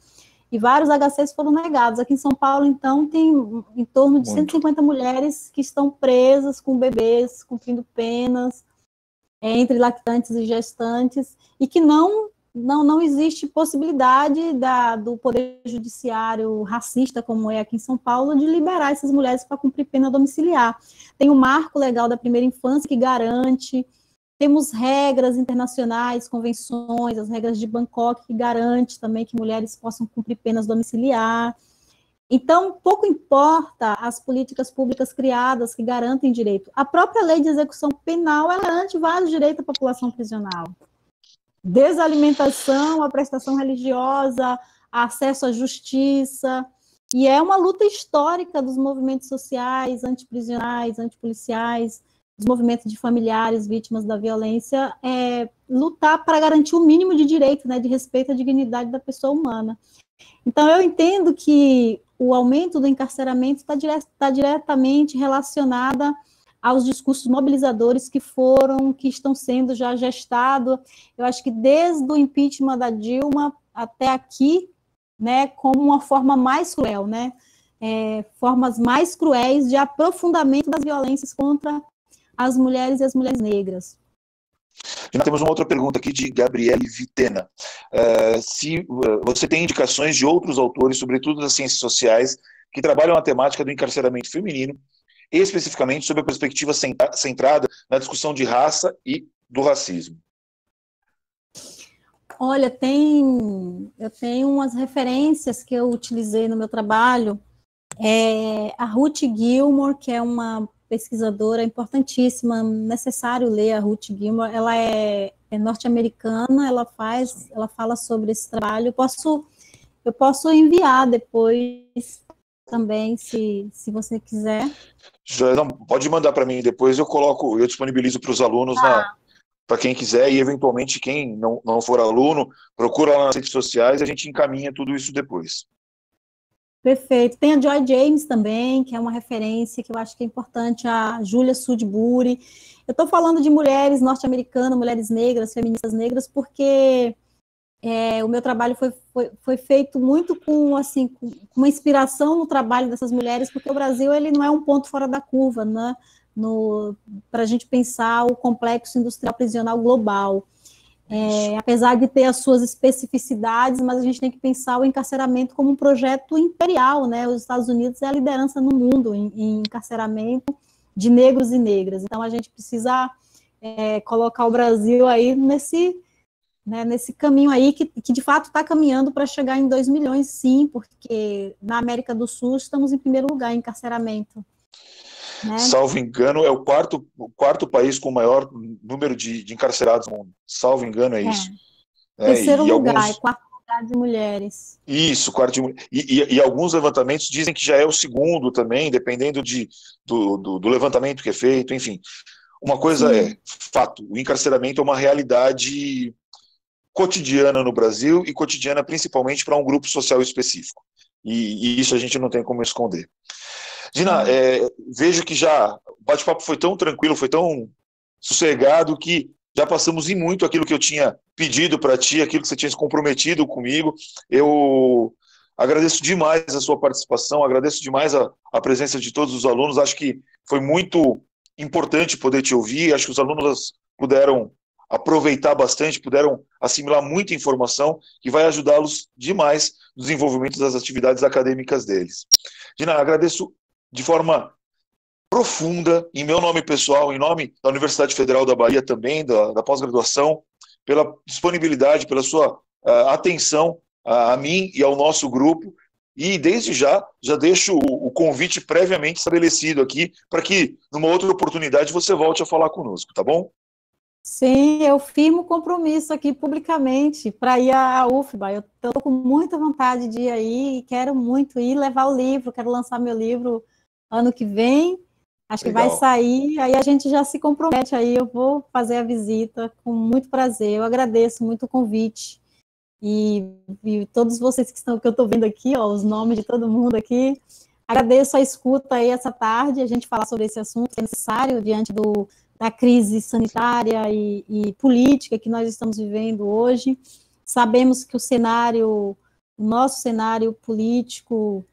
e vários HCs foram negados. Aqui em São Paulo, então, tem em torno de 150 mulheres que estão presas com bebês, cumprindo penas, entre lactantes e gestantes, e que não existe possibilidade do Poder Judiciário racista, como é aqui em São Paulo, de liberar essas mulheres para cumprir pena domiciliar. Tem o marco legal da primeira infância que garante, temos regras internacionais, convenções, as regras de Bangkok que garante também que mulheres possam cumprir penas domiciliar. Então, pouco importa as políticas públicas criadas que garantem direito. A própria lei de execução penal ela garante vários direitos à população prisional. Desde a alimentação, a prestação religiosa, acesso à justiça, e é uma luta histórica dos movimentos sociais, antiprisionais, antipoliciais, dos movimentos de familiares vítimas da violência, lutar para garantir o mínimo de direito, né, de respeito à dignidade da pessoa humana. Então, eu entendo que o aumento do encarceramento está diretamente relacionada aos discursos mobilizadores que estão sendo já gestados, eu acho que desde o impeachment da Dilma até aqui, né, como uma forma mais cruel, né, formas mais cruéis de aprofundamento das violências contra as mulheres e as mulheres negras. E nós temos uma outra pergunta aqui de Gabriele Vitena. Se você tem indicações de outros autores, sobretudo das ciências sociais, que trabalham a temática do encarceramento feminino, especificamente sob a perspectiva centrada na discussão de raça e do racismo. Olha, eu tenho umas referências que eu utilizei no meu trabalho. A Ruth Gilmore, que é uma pesquisadora importantíssima, necessário ler a Ruth Gilmore. Ela é norte-americana, ela fala sobre esse trabalho. Eu posso enviar depois também, se você quiser. Não, pode mandar para mim depois, eu disponibilizo para os alunos, para quem quiser, e eventualmente quem não for aluno, procura lá nas redes sociais e a gente encaminha tudo isso depois. Perfeito. Tem a Joy James também, que é uma referência que eu acho que é importante, a Julia Sudbury. Eu estou falando de mulheres norte-americanas, mulheres negras, feministas negras, porque o meu trabalho foi feito muito com uma inspiração no trabalho dessas mulheres, porque o Brasil ele não é um ponto fora da curva, né, para a gente pensar o complexo industrial prisional global. Apesar de ter as suas especificidades, mas a gente tem que pensar o encarceramento como um projeto imperial, né? Os Estados Unidos é a liderança no mundo em encarceramento de negros e negras. Então, a gente precisa colocar o Brasil aí nesse caminho aí que de fato está caminhando para chegar em 2 milhões, sim, porque na América do Sul estamos em primeiro lugar em encarceramento. Né? Salvo engano, é o quarto país com o maior número de encarcerados no mundo. Salvo engano, é isso. Terceiro lugar, quarto lugar de mulheres. Isso, quarto de mulheres. E alguns levantamentos dizem que já é o segundo também, dependendo do levantamento que é feito, enfim. Uma coisa fato, o encarceramento é uma realidade cotidiana no Brasil e cotidiana principalmente para um grupo social específico. E isso a gente não tem como esconder. Dina, vejo que já o bate-papo foi tão tranquilo, foi tão sossegado que já passamos em muito aquilo que eu tinha pedido para ti, aquilo que você tinha se comprometido comigo. Eu agradeço demais a sua participação, agradeço demais a presença de todos os alunos. Acho que foi muito importante poder te ouvir, acho que os alunos puderam aproveitar bastante, puderam assimilar muita informação que vai ajudá-los demais no desenvolvimento das atividades acadêmicas deles. Dina, agradeço de forma profunda, em meu nome pessoal, em nome da Universidade Federal da Bahia também, da pós-graduação, pela disponibilidade, pela sua atenção a mim e ao nosso grupo, e desde já deixo o convite previamente estabelecido aqui, para que, numa outra oportunidade, você volte a falar conosco, tá bom? Sim, eu firmo compromisso aqui publicamente para ir à UFBA. Eu estou com muita vontade de ir aí e quero muito ir levar o livro, quero lançar meu livro ano que vem. Acho que vai sair, aí a gente já se compromete aí, eu vou fazer a visita com muito prazer. Eu agradeço muito o convite. E todos vocês que eu estou vendo aqui, ó, os nomes de todo mundo aqui. Agradeço a escuta aí essa tarde, a gente falar sobre esse assunto que é necessário diante da crise sanitária e política que nós estamos vivendo hoje. Sabemos que o nosso cenário político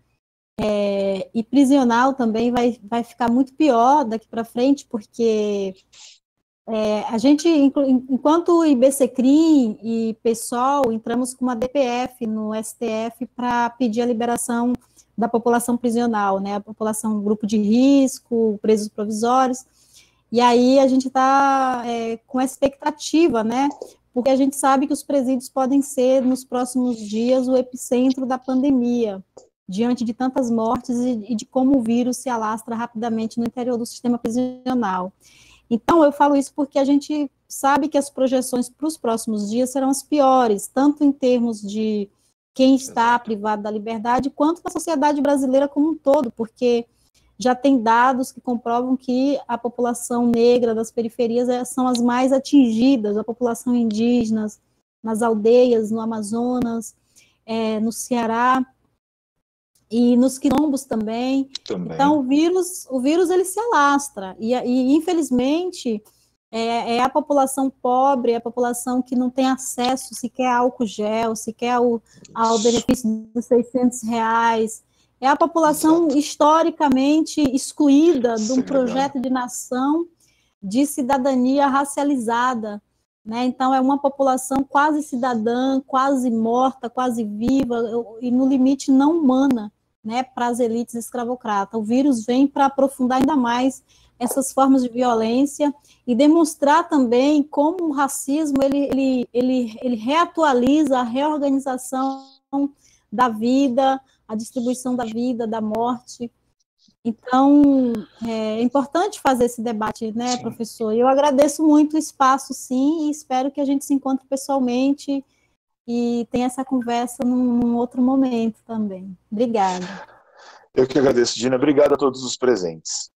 e prisional também vai ficar muito pior daqui para frente, porque a gente, enquanto IBCCRIM e PSOL, entramos com uma DPF no STF para pedir a liberação da população prisional, né, a população grupo de risco, presos provisórios, e aí a gente está com essa expectativa, né, porque a gente sabe que os presídios podem ser, nos próximos dias, o epicentro da pandemia, diante de tantas mortes e de como o vírus se alastra rapidamente no interior do sistema prisional. Então, eu falo isso porque a gente sabe que as projeções para os próximos dias serão as piores, tanto em termos de quem está privado da liberdade, quanto na sociedade brasileira como um todo, porque já tem dados que comprovam que a população negra das periferias são as mais atingidas, a população indígena, nas aldeias, no Amazonas, no Ceará, e nos quilombos também. Então, o vírus ele se alastra, e infelizmente, é a população pobre, é a população que não tem acesso sequer a álcool gel, sequer ao benefício dos R$600, é a população historicamente excluída de um projeto de nação de cidadania racializada, né? Então, é uma população quase cidadã, quase morta, quase viva, e no limite não humana, né, para as elites escravocratas. O vírus vem para aprofundar ainda mais essas formas de violência e demonstrar também como o racismo ele reatualiza a reorganização da vida, a distribuição da vida, da morte. Então, é importante fazer esse debate, né, professor? Eu agradeço muito o espaço, sim, e espero que a gente se encontre pessoalmente e tenha essa conversa num outro momento também. Obrigada. Eu que agradeço, Dina. Obrigado a todos os presentes.